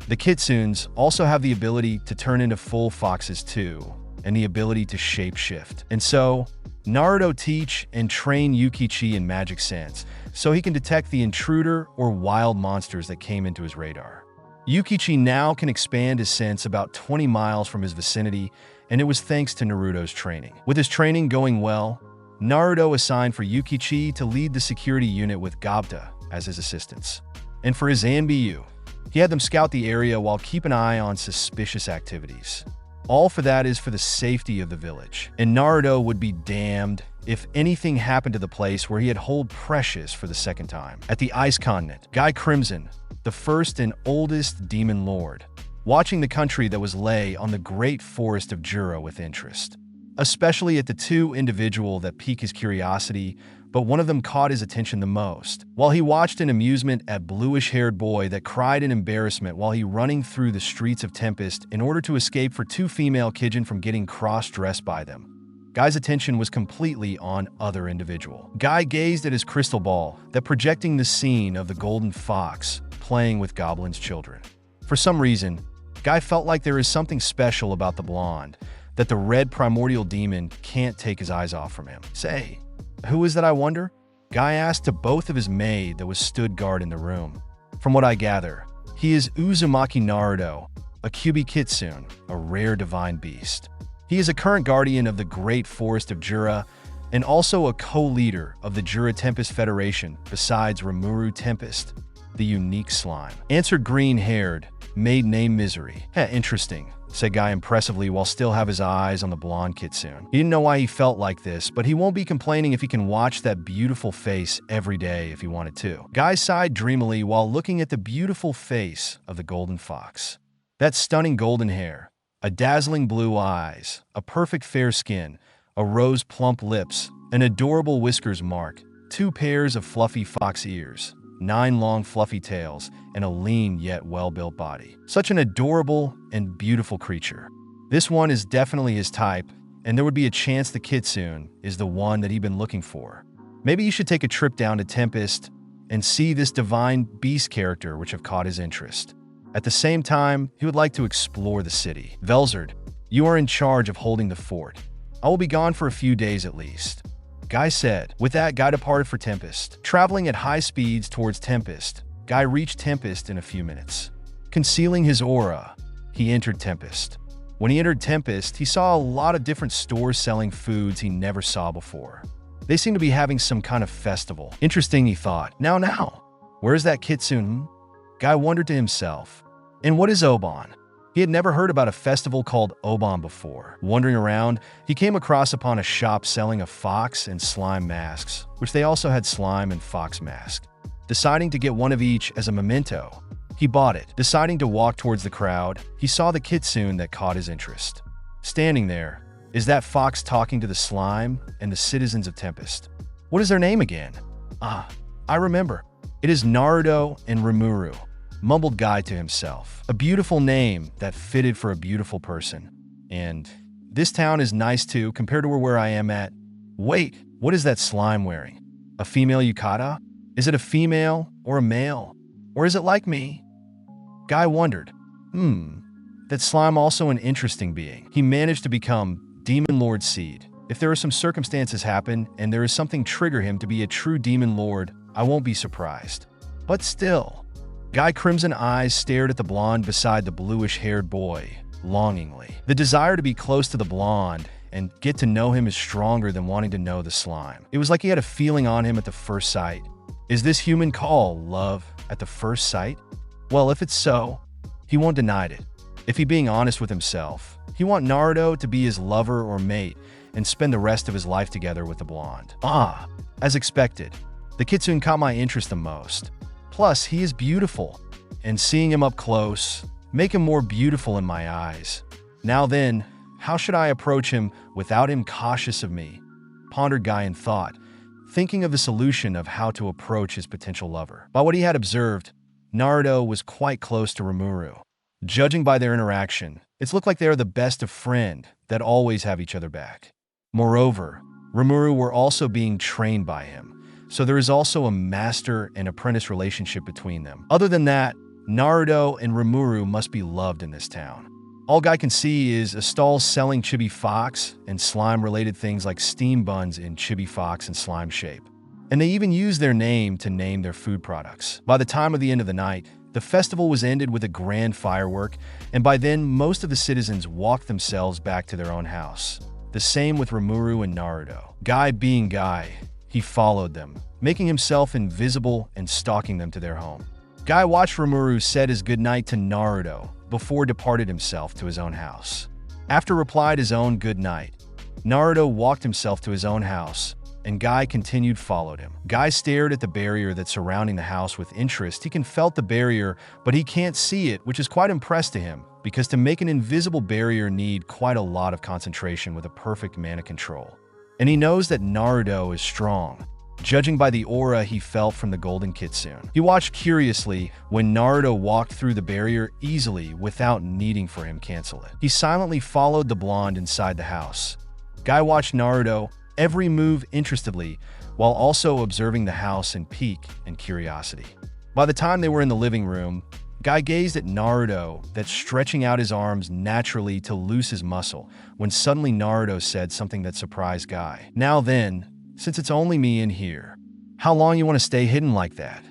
Speaker 2: The Kitsunes also have the ability to turn into full foxes too, and the ability to shape-shift. And so, Naruto teach and train Yukichi in magic sense, so he can detect the intruder or wild monsters that came into his radar. Yukichi now can expand his sense about 20 miles from his vicinity, and it was thanks to Naruto's training. With his training going well, Naruto assigned for 𝐫𝐞𝐸 to lead the security unit with 𝐵𝐷 as his assistants. And for his 𝐵𝐴NBU, he had them scout the area while keep an eye on suspicious activities. All for that is for the safety of the village. And Naruto would be damned if anything happened to the place where he had hold precious for the second time. At the Ice Continent, 𝐫𝐞𝐪𝐮, the first and oldest demon lord, watching the country that was lay on the great forest of Jura with interest. Especially at the two individual that piqued his curiosity, but one of them caught his attention the most. While he watched in amusement at bluish-haired boy that cried in embarrassment while he running through the streets of Tempest in order to escape for two female 𝐫𝐞𝐻 from getting cross-dressed by them. Guy's attention was completely on other individual. Guy gazed at his crystal ball that projecting the scene of the golden fox playing with goblins' children. For some reason, Guy felt like there is something special about the blonde, that the red primordial demon can't take his eyes off from him. Say, who is that, I wonder? Guy asked to both of his maid that was stood guard in the room. From what I gather, he is Uzumaki Naruto, a 𝐫𝐞𝐸, a rare divine beast. He is a current guardian of the great forest of Jura, and also a co-leader of the Jura Tempest Federation, besides Rimuru Tempest, the unique slime. Answered green-haired, maid named Misery. Interesting, said Guy impressively while still have his eyes on the blonde 𝐫𝐞𝐻. He didn't know why he felt like this, but he won't be complaining if he can watch that beautiful face every day if he wanted to. Guy sighed dreamily while looking at the beautiful face of the golden fox. That stunning golden hair, a dazzling blue eyes, a perfect fair skin, a rose plump lips, an adorable whiskers mark, 2 pairs of fluffy fox ears, 9 long fluffy tails, and a lean yet well-built body. Such an adorable and beautiful creature. This one is definitely his type, and there would be a chance the 𝐫𝐞𝐻 is the one that he'd been looking for. Maybe you should take a trip down to Tempest and see this divine beast character which have caught his interest. At the same time, he would like to explore the city. 𝐫𝐨𝐬𝐷, you are in charge of holding the fort. I will be gone for a few days at least. Guy said. With that, Guy departed for Tempest. Traveling at high speeds towards Tempest, Guy reached Tempest in a few minutes. Concealing his aura, he entered Tempest. When he entered Tempest, he saw a lot of different stores selling foods he never saw before. They seemed to be having some kind of festival. Interesting, he thought. Now, where's that 𝐫𝐞𝐻? Guy wondered to himself. And what is Oban? He had never heard about a festival called Oban before. Wandering around, he came across upon a shop selling a fox and slime masks, which they also had slime and fox mask. Deciding to get one of each as a memento, he bought it. Deciding to walk towards the crowd, he saw the 𝐫𝐞𝐻 that caught his interest. Standing there is that fox talking to the slime and the citizens of Tempest. What is their name again? I remember. It is Naruto and Rimuru, mumbled Guy to himself. A beautiful name that fitted for a beautiful person. And this town is nice too, compared to where I am at. Wait, what is that slime wearing? A female yukata? Is it a female or a male? Or is it like me? Guy wondered. That slime also an interesting being. He managed to become Demon Lord Seed. If there are some circumstances happen and there is something trigger him to be a true Demon Lord, I won't be surprised. But still, Guy Crimson eyes stared at the blonde beside the bluish-haired boy, longingly. The desire to be close to the blonde and get to know him is stronger than wanting to know the slime. It was like he had a feeling on him at the first sight. Is this human called love at the first sight? Well, if it's so, he won't deny it. If he being honest with himself, he want Naruto to be his lover or mate and spend the rest of his life together with the blonde. As expected, the 𝐫𝐞𝐻 caught my interest the most. Plus, he is beautiful, and seeing him up close, make him more beautiful in my eyes. Now then, how should I approach him without him cautious of me? Pondered Guy in thought, thinking of the solution of how to approach his potential lover. By what he had observed, Naruto was quite close to Rimuru. Judging by their interaction, it looked like they are the best of friends that always have each other back. Moreover, Rimuru were also being trained by him, so there is also a master and apprentice relationship between them. Other than that, Naruto and Rimuru must be loved in this town. All Guy can see is a stall selling chibi fox and slime-related things like steam buns in chibi fox and slime shape. And they even use their name to name their food products. By the time of the end of the night, the festival was ended with a grand firework, and by then, most of the citizens walked themselves back to their own house. The same with Rimuru and Naruto. Guy being Guy, he followed them, making himself invisible and stalking them to their home. Guy watched Rimuru said his goodnight to Naruto before departed himself to his own house. After replied his own good night, Naruto walked himself to his own house, and Guy continued followed him. Guy stared at the barrier that's surrounding the house with interest. He can felt the barrier, but he can't see it, which is quite impressed to him, because to make an invisible barrier need quite a lot of concentration with a perfect mana control. And he knows that Naruto is strong, judging by the aura he felt from the golden kitsune. He watched curiously when Naruto walked through the barrier easily without needing for him cancel it. He silently followed the blonde inside the house. Guy watched Naruto every move interestedly, while also observing the house in pique and curiosity. By the time they were in the living room, Guy gazed at Naruto that's stretching out his arms naturally to loose his muscle, when suddenly Naruto said something that surprised Guy. "Now then, since it's only me in here, how long you want to stay hidden like that?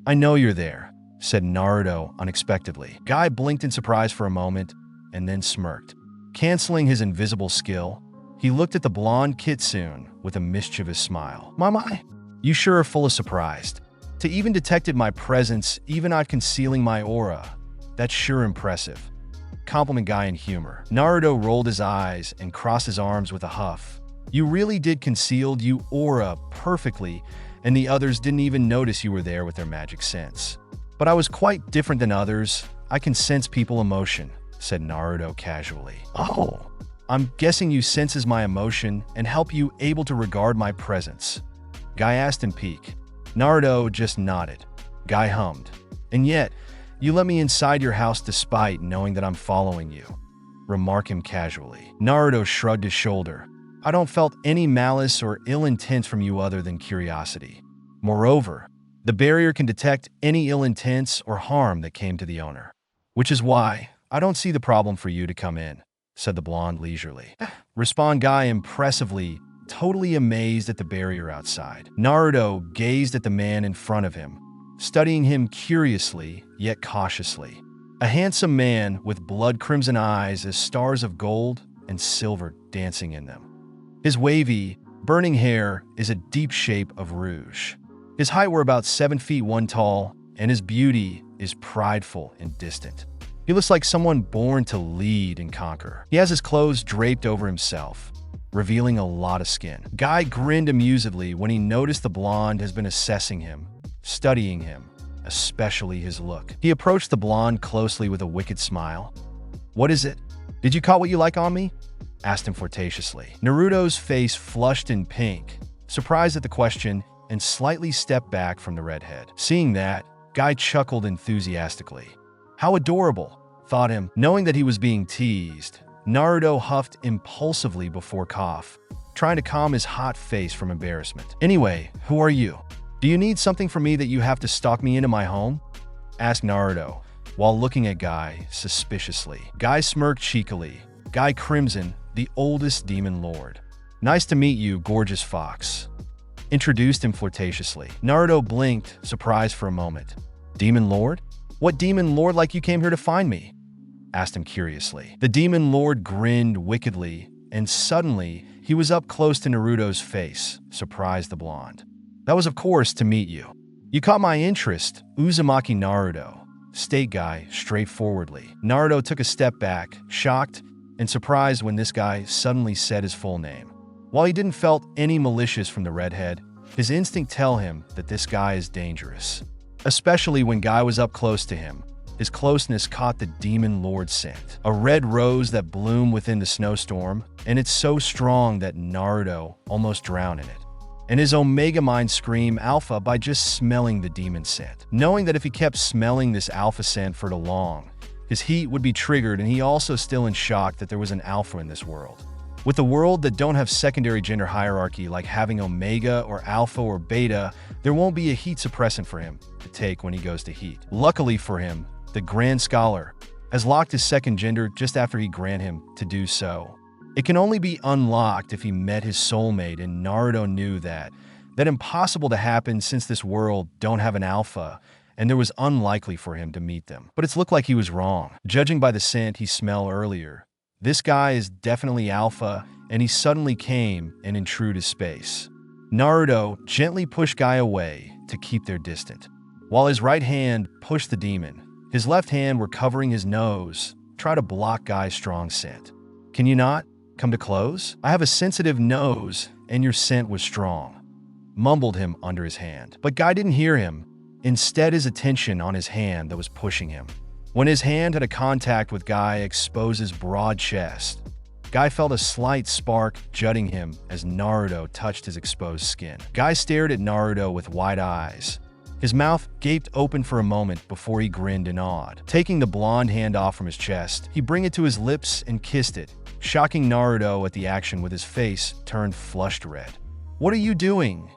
Speaker 2: I know you're there," said Naruto unexpectedly. Guy blinked in surprise for a moment and then smirked. Canceling his invisible skill, he looked at the blonde kitsune with a mischievous smile. "My, you sure are full of surprise. To even detected my presence, even not concealing my aura. That's sure impressive." Compliment Guy in humor. Naruto rolled his eyes and crossed his arms with a huff. "You really did concealed you aura perfectly, and the others didn't even notice you were there with their magic sense. But I was quite different than others. I can sense people emotion," said Naruto casually. "Oh, I'm guessing you senses my emotion and help you able to regard my presence?" Guy asked in pique. Naruto just nodded. Guy hummed. "And yet, you let me inside your house despite knowing that I'm following you. Remark him casually." Naruto shrugged his shoulder. "I don't felt any malice or ill intent from you other than curiosity. Moreover, the barrier can detect any ill intents or harm that came to the owner. Which is why I don't see the problem for you to come in," said the blonde leisurely. Respond Guy impressively, totally amazed at the barrier outside. Naruto gazed at the man in front of him, studying him curiously yet cautiously. A handsome man with blood-crimson eyes as stars of gold and silver dancing in them. His wavy, burning hair is a deep shape of rouge. His height were about 7 feet 1 tall, and his beauty is prideful and distant. He looks like someone born to lead and conquer. He has his clothes draped over himself, revealing a lot of skin. Guy grinned amusedly when he noticed the blonde has been assessing him, studying him, especially his look. He approached the blonde closely with a wicked smile. "What is it? Did you caught what you like on me?" asked him flirtatiously. Naruto's face flushed in pink, surprised at the question, and slightly stepped back from the redhead. Seeing that, Guy chuckled enthusiastically. "How adorable," thought him. Knowing that he was being teased, Naruto huffed impulsively before cough, trying to calm his hot face from embarrassment. "Anyway, who are you? Do you need something from me that you have to stalk me into my home?" asked Naruto, while looking at Guy suspiciously. Guy smirked cheekily. Guy Crimson, the oldest demon lord. "Nice to meet you, gorgeous fox," introduced him flirtatiously. Naruto blinked, surprised for a moment. "Demon lord? What demon lord like you came here to find me?" asked him curiously. The demon lord grinned wickedly, and suddenly he was up close to Naruto's face, surprised the blonde. "That was, of course, to meet you. You caught my interest, Uzumaki Naruto," state Guy straightforwardly. Naruto took a step back, shocked and surprised when this guy suddenly said his full name. While he didn't felt any malicious from the redhead, his instinct tell him that this guy is dangerous. Especially when Guy was up close to him, his closeness caught the demon lord's scent. A red rose that bloomed within the snowstorm, and it's so strong that Naruto almost drowned in it. And his Omega mind screamed alpha by just smelling the demon scent. Knowing that if he kept smelling this alpha scent for too long, his heat would be triggered, and he also still in shock that there was an alpha in this world. With a world that don't have secondary gender hierarchy like having Omega or Alpha or Beta, there won't be a heat suppressant for him to take when he goes to heat. Luckily for him, the Grand Scholar has locked his second gender just after he grant him to do so. It can only be unlocked if he met his soulmate, and Naruto knew that impossible to happen since this world don't have an alpha, and there was unlikely for him to meet them. But it's looked like he was wrong. Judging by the scent he smelled earlier, This guy is definitely alpha, and he suddenly came and intruded space. Naruto gently pushed Guy away to keep their distance. While his right hand pushed the demon, his left hand were covering his nose, try to block Guy's strong scent. Can you not come to close? I have a sensitive nose, and your scent was strong, mumbled him under his hand. But Guy didn't hear him, instead his attention on his hand that was pushing him. When his hand had a contact with 𝐫𝐸𝐽𝐸's broad chest, Guy felt a slight spark jutting him as Naruto touched his exposed skin. Guy stared at Naruto with wide eyes. His mouth gaped open for a moment before he grinned in awe. Taking the blonde hand off from his chest, he brought it to his lips and kissed it, shocking Naruto at the action with his face turned flushed red. "What are you doing?"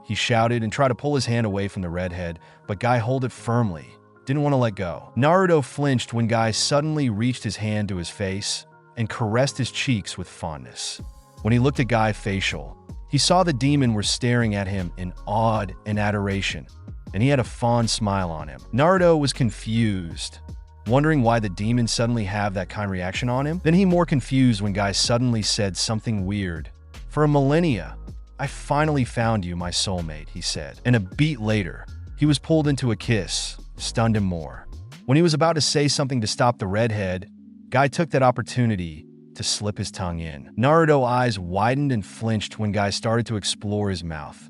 Speaker 2: he shouted and tried to pull his hand away from the redhead, but Guy held it firmly, didn't want to let go. Naruto flinched when Guy suddenly reached his hand to his face and caressed his cheeks with fondness. When he looked at Guy's facial, he saw the demon were staring at him in awe and adoration, and he had a fond smile on him. Naruto was confused, wondering why the demon suddenly have that kind of reaction on him. Then he more confused when Guy suddenly said something weird. "For a millennia, I finally found you, my soulmate," he said. And a beat later, he was pulled into a kiss, stunned him more. When he was about to say something to stop the redhead, Guy took that opportunity to slip his tongue in. Naruto's eyes widened and flinched when Guy started to explore his mouth.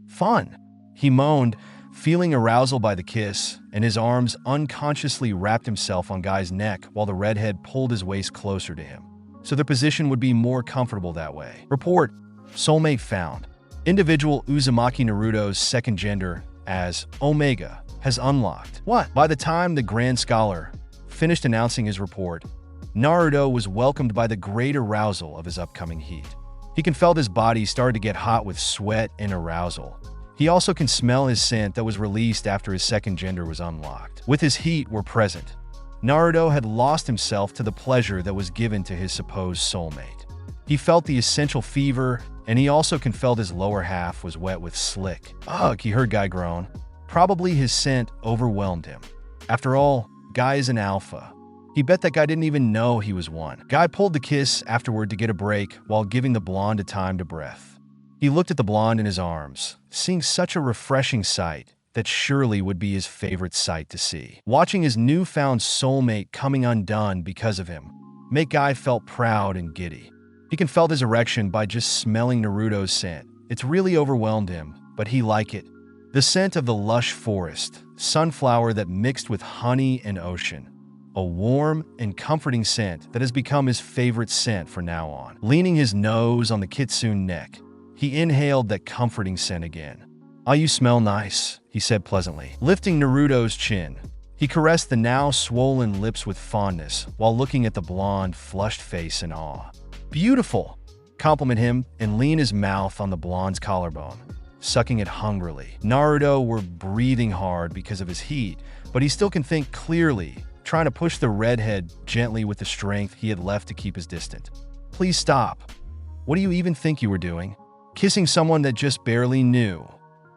Speaker 2: Fun," he moaned, feeling arousal by the kiss, and his arms unconsciously wrapped himself on Guy's neck while the redhead pulled his waist closer to him, so their position would be more comfortable that way. Report: soulmate found. Individual Uzumaki Naruto's second gender as Omega has unlocked. What? By the time the Grand Scholar finished announcing his report, Naruto was welcomed by the great arousal of his upcoming heat. He can feel his body started to get hot with sweat and arousal. He also can smell his scent that was released after his second gender was unlocked. With his heat were present, Naruto had lost himself to the pleasure that was given to his supposed soulmate. He felt the essential fever, and he also can felt his lower half was wet with slick. Ugh, he heard Guy groan. Probably his scent overwhelmed him. After all, Guy is an alpha. He bet that Guy didn't even know he was one. Guy pulled the kiss afterward to get a break while giving the blonde a time to breath. He looked at the blonde in his arms, seeing such a refreshing sight that surely would be his favorite sight to see. Watching his newfound soulmate coming undone because of him made Guy felt proud and giddy. He can felt his erection by just smelling Naruto's scent. It's really overwhelmed him, but he liked it. The scent of the lush forest, sunflower that mixed with honey and ocean. A warm and comforting scent that has become his favorite scent from now on. Leaning his nose on the kitsune neck, he inhaled that comforting scent again. "Ah, you smell nice," he said pleasantly. Lifting Naruto's chin, he caressed the now swollen lips with fondness while looking at the blonde, flushed face in awe. "Beautiful," complimented him and leaned his mouth on the blonde's collarbone, sucking it hungrily. Naruto were breathing hard because of his heat, but he still can think clearly, trying to push the redhead gently with the strength he had left to keep his distance. "Please stop. What do you even think you were doing? Kissing someone that just barely knew,"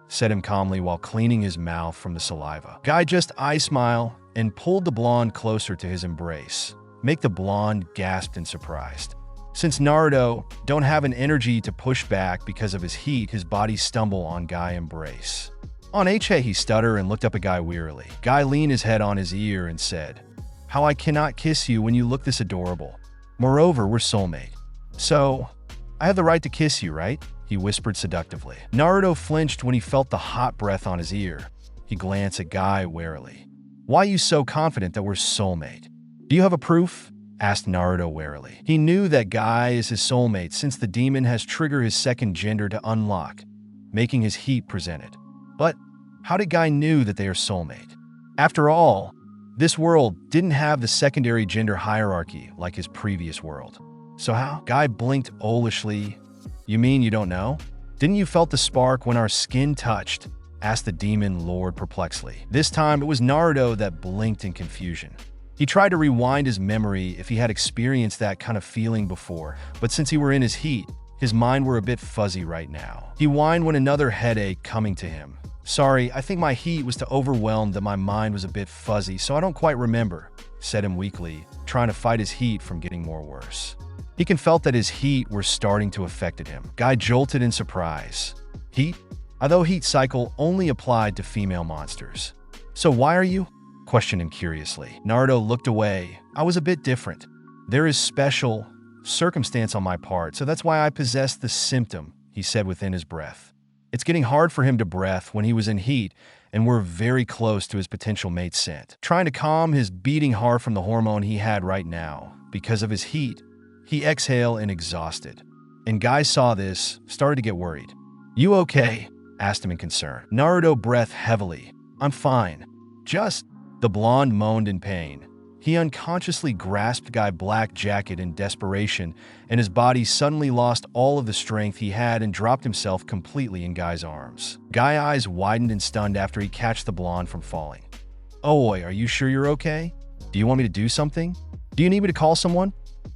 Speaker 2: said him calmly while cleaning his mouth from the saliva. Guy just eye-smiled and pulled the blonde closer to his embrace, make the blonde gasped in surprise. Since Naruto don't have an energy to push back because of his heat, his body stumbled on Guy embrace. On HA, he stuttered and looked up at Guy wearily. Guy leaned his head on his ear and said, "How I cannot kiss you when you look this adorable. Moreover, we're soulmate. So, I have the right to kiss you, right?" he whispered seductively. Naruto flinched when he felt the hot breath on his ear. He glanced at Guy warily. "Why are you so confident that we're soulmate? Do you have a proof?" asked Naruto warily. He knew that Guy is his soulmate since the demon has triggered his second gender to unlock, making his heat presented. But how did Guy knew that they are soulmate? After all, this world didn't have the secondary gender hierarchy like his previous world. So how? Guy blinked owlishly. "You mean you don't know? Didn't you felt the spark when our skin touched?" asked the demon lord perplexedly. This time it was Naruto that blinked in confusion. He tried to rewind his memory if he had experienced that kind of feeling before, but since he were in his heat, his mind were a bit fuzzy right now. He whined when another headache coming to him. "Sorry, I think my heat was too overwhelmed that my mind was a bit fuzzy, so I don't quite remember," said him weakly, trying to fight his heat from getting more worse. He can felt that his heat were starting to affect him. Guy jolted in surprise. Heat? Although heat cycle only applied to female monsters. So why are you? Questioned him curiously. Naruto looked away. I was a bit different. There is special circumstance on my part, so that's why I possess the symptom, he said within his breath. It's getting hard for him to breath when he was in heat, and we're very close to his potential mate's scent. Trying to calm his beating heart from the hormone he had right now, because of his heat, he exhaled and exhausted. And Guy saw this, started to get worried. You okay? Asked him in concern. Naruto breathed heavily. I'm fine. Just, the blonde moaned in pain. He unconsciously grasped Guy's black jacket in desperation, and his body suddenly lost all of the strength he had and dropped himself completely in Guy's arms. Guy's eyes widened and stunned after he catched the blonde from falling. Oi, are you sure you're okay? Do you want me to do something? Do you need me to call someone?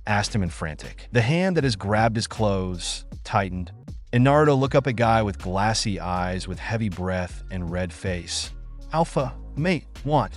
Speaker 2: Asked him in frantic. The hand that has grabbed his clothes tightened, and Naruto looked up at Guy with glassy eyes with heavy breath and red face. Alpha, mate, what?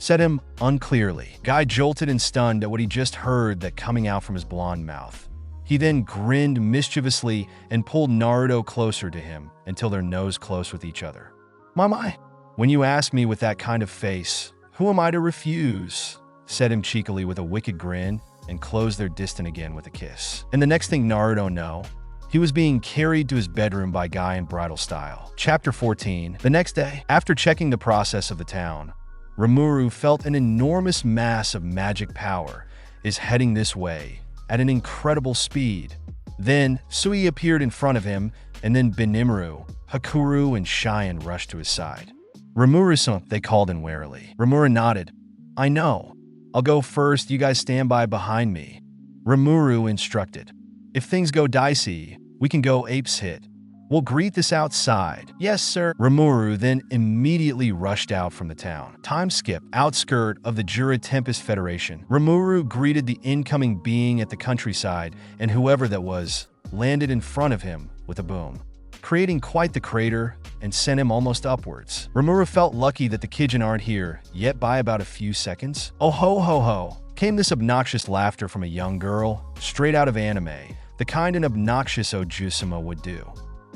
Speaker 2: Said him unclearly. Guy jolted and stunned at what he just heard that coming out from his blonde mouth. He then grinned mischievously and pulled Naruto closer to him until their nose close with each other. My, when you ask me with that kind of face, who am I to refuse? Said him cheekily with a wicked grin and closed their distance again with a kiss. And the next thing Naruto knew, he was being carried to his bedroom by Guy in bridal style. Chapter 14. The next day, after checking the process of the town, Rimuru felt an enormous mass of magic power is heading this way at an incredible speed. Then Sui appeared in front of him, and then Benimaru, Hakuru, and Cheyenne rushed to his side. Rimuru-san, they called in warily. Rimuru nodded. I know. I'll go first, you guys stand by behind me. Rimuru instructed. If things go dicey, we can go apes hit. We'll greet this outside. Yes, sir. Rimuru then immediately rushed out from the town. Time skip, outskirt of the Jura Federation. Rimuru greeted the incoming being at the countryside, and whoever that was landed in front of him with a boom, creating quite the crater and sent him almost upwards. Rimuru felt lucky that the 𝐾𝐽 aren't here, yet by about a few seconds. Oh ho ho ho, came this obnoxious laughter from a young girl, straight out of anime, the kind an obnoxious 𝐤𝐢𝐳𝐝 would do.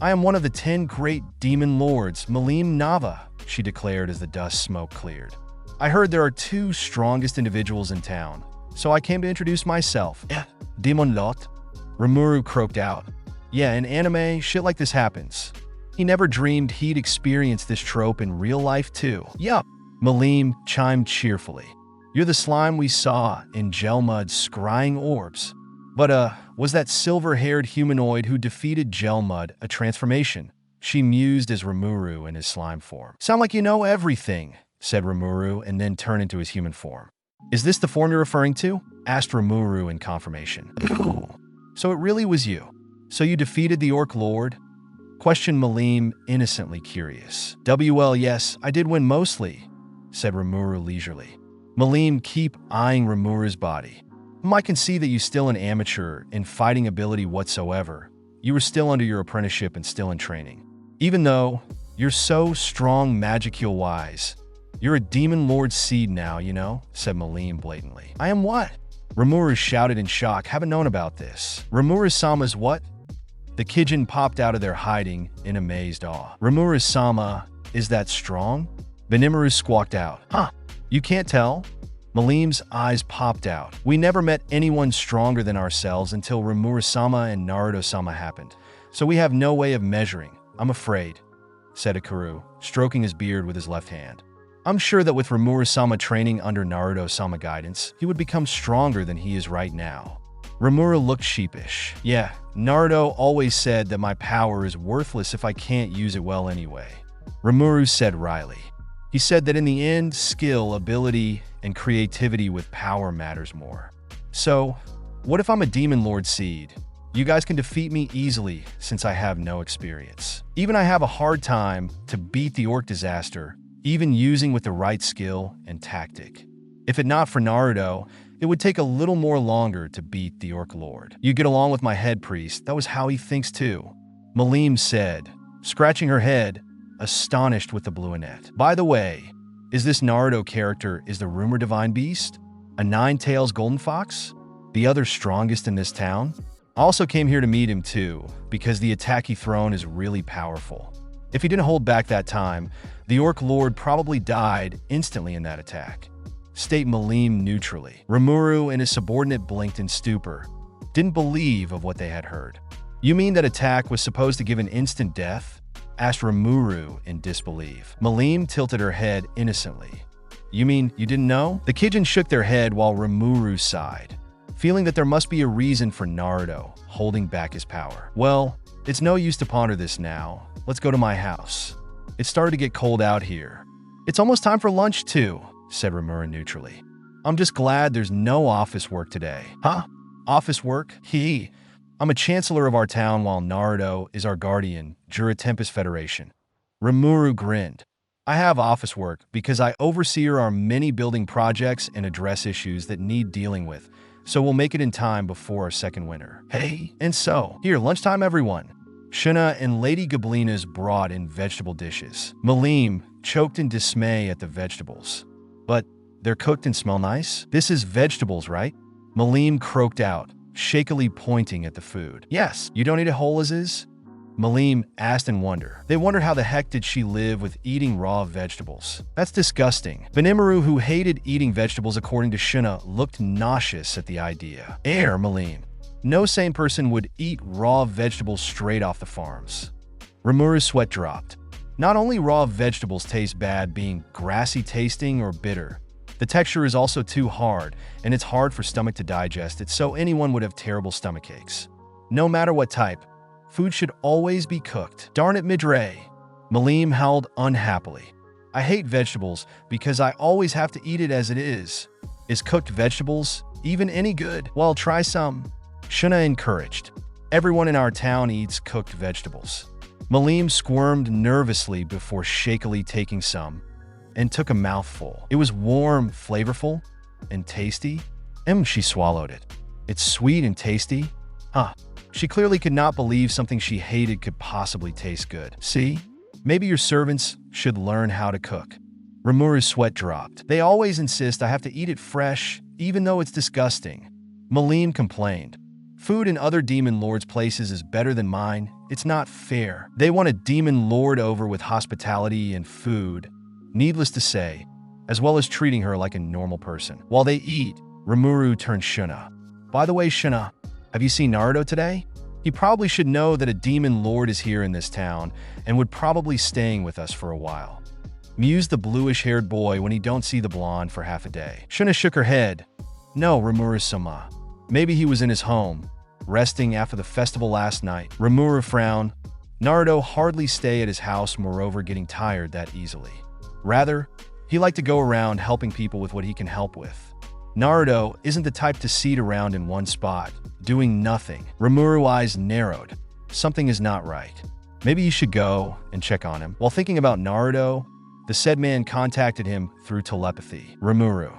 Speaker 2: I am one of the 10 great demon lords, Milim Nava, she declared as the dust smoke cleared. I heard there are 2 strongest individuals in town, so I came to introduce myself. Demon Lot? Rimuru croaked out. Yeah, in anime, shit like this happens. He never dreamed he'd experience this trope in real life too. Yup, Milim chimed cheerfully. You're the slime we saw in Gelmud's scrying orbs. But was that silver-haired humanoid who defeated Gelmud a transformation? She mused as Rimuru in his slime form. Sound like you know everything, said Rimuru and then turned into his human form. Is this the form you're referring to? Asked Rimuru in confirmation. So it really was you. So you defeated the Orc Lord? Questioned Milim, innocently curious. Well, yes, I did win mostly, said Rimuru leisurely. Milim keep eyeing Rimuru's body. I can see that you still an amateur in fighting ability whatsoever. You were still under your apprenticeship and still in training. Even though you're so strong 𝐫𝐞𝐦𝐿, you're a demon lord seed now, you know, said Milim blatantly. I am what? Rimuru shouted in shock. Haven't known about this. Rimuru-sama's what? The 𝐾𝐽 popped out of their hiding in amazed awe. Rimuru-sama, is that strong? Benimaru squawked out. Huh, you can't tell? Milim's eyes popped out. We never met anyone stronger than ourselves until Rimuru-sama and Naruto-sama happened. So we have no way of measuring, I'm afraid, said Hakuru, stroking his beard with his left hand. I'm sure that with Rimuru-sama training under Naruto-sama guidance, he would become stronger than he is right now. Rimuru looked sheepish. Yeah, Naruto always said that my power is worthless if I can't use it well anyway. Rimuru said wryly. He said that in the end, skill, ability, and creativity with power matters more. So, what if I'm a demon lord seed? You guys can defeat me easily since I have no experience. Even I have a hard time to beat the orc disaster, even using with the right skill and tactic. If it not for Naruto, it would take a little more longer to beat the Orc Lord. You get along with my head priest, that was how he thinks too, Milim said, scratching her head, astonished with the blue net. By the way, is this Naruto character is the rumored divine beast? A 9-tails golden fox? The other strongest in this town? I also came here to meet him too, because the attack he thrown is really powerful. If he didn't hold back that time, the Orc Lord probably died instantly in that attack. State Milim neutrally. Rimuru and his subordinate blinked in stupor. Didn't believe of what they had heard. You mean that attack was supposed to give an instant death? Asked Rimuru in disbelief. Milim tilted her head innocently. You mean you didn't know? The 𝐞𝐽 shook their head while Rimuru sighed, feeling that there must be a reason for Naruto holding back his power. Well, it's no use to ponder this now. Let's go to my house. It started to get cold out here. It's almost time for lunch too, said Rimuru neutrally. I'm just glad there's no office work today. Huh? Office work? I'm a chancellor of our town while Naruto is our guardian, Jura Federation. Rimuru grinned. I have office work because I oversee our many building projects and address issues that need dealing with, so we'll make it in time before our second winter. Hey, and so, here, lunchtime everyone. Shuna and Lady Gablina's brought in vegetable dishes. Milim choked in dismay at the vegetables. But they're cooked and smell nice? This is vegetables, right? Milim croaked out, shakily pointing at the food. Yes, you don't eat it whole as is? Milim asked in wonder. They wondered how the heck did she live with eating raw vegetables. That's disgusting. Rimuru, who hated eating vegetables according to Shuna, looked nauseous at the idea. Milim. No sane person would eat raw vegetables straight off the farms. Rimuru's sweat dropped. Not only raw vegetables taste bad being grassy tasting or bitter, the texture is also too hard, and it's hard for stomach to digest it, so anyone would have terrible stomach aches. No matter what type, food should always be cooked. Darn it, Midray. Milim howled unhappily. I hate vegetables because I always have to eat it as it is. Is cooked vegetables even any good? Well, try some. Shuna encouraged. Everyone in our town eats cooked vegetables. Milim squirmed nervously before shakily taking some, and took a mouthful. It was warm, flavorful, and tasty. She swallowed it. It's sweet and tasty? Huh. She clearly could not believe something she hated could possibly taste good. See? Maybe your servants should learn how to cook. Rimuru's sweat dropped. They always insist I have to eat it fresh, even though it's disgusting. Milim complained. Food in other demon lords' places is better than mine. It's not fair. They want a demon lord over with hospitality and food, needless to say, as well as treating her like a normal person. While they eat, Rimuru turned Shuna. By the way, Shuna, have you seen Naruto today? He probably should know that a demon lord is here in this town and would probably staying with us for a while. Mused the bluish-haired boy when he don't see the blonde for half a day. Shuna shook her head. No, Rimuru-sama. Maybe he was in his home, resting after the festival last night. Rimuru frowned. Naruto hardly stay at his house, moreover getting tired that easily. Rather, he liked to go around helping people with what he can help with. Naruto isn't the type to sit around in one spot, doing nothing. Rimuru's eyes narrowed. Something is not right. Maybe you should go and check on him. While thinking about Naruto, the said man contacted him through telepathy. Rimuru.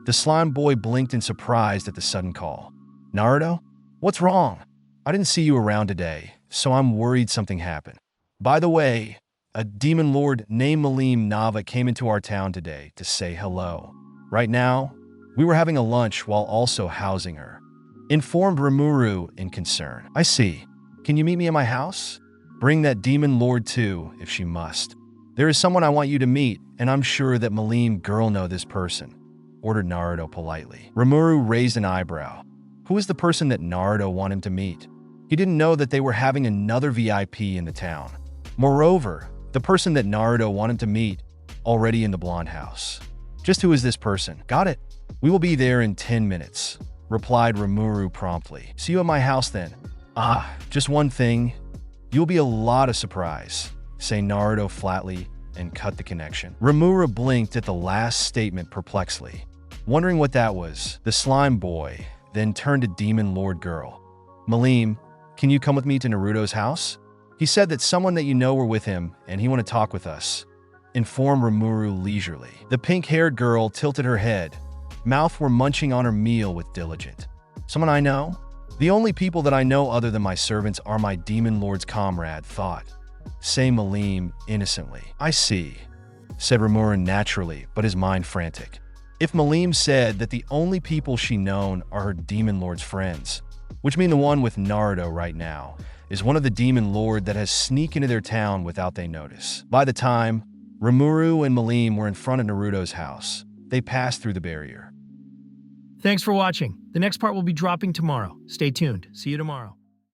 Speaker 2: The slime boy blinked in surprise at the sudden call. Naruto? What's wrong? I didn't see you around today, so I'm worried something happened. By the way, a demon lord named Milim Nava came into our town today to say hello. Right now, we were having a lunch while also housing her. Informed Rimuru in concern. I see. Can you meet me at my house? Bring that demon lord too, if she must. There is someone I want you to meet, and I'm sure that Milim girl know this person, ordered Naruto politely. Rimuru raised an eyebrow. Who is the person that Naruto want him to meet? He didn't know that they were having another VIP in the town. Moreover, the person that Naruto wanted to meet, already in the blonde house. Just who is this person? Got it. We will be there in 10 minutes, replied Rimuru promptly. See you at my house then. Just one thing. You'll be a lot of surprise, say Naruto flatly and cut the connection. Rimuru blinked at the last statement perplexedly, wondering what that was. The slime boy then turned to demon lord girl. Milim, can you come with me to Naruto's house? He said that someone that you know were with him and he want to talk with us. Informed Rimuru leisurely. The pink-haired girl tilted her head. Mouth were munching on her meal with diligent. Someone I know? The only people that I know other than my servants are my demon lord's comrade, thought. Say Milim innocently. I see, said Rimuru naturally, but his mind frantic. If Milim said that the only people she known are her Demon Lord's friends, which mean the one with Naruto right now is one of the Demon Lord that has sneaked into their town without they notice. By the time Rimuru and Milim were in front of Naruto's house, they passed through the barrier.
Speaker 1: Thanks for watching. The next part will be dropping tomorrow. Stay tuned. See you tomorrow.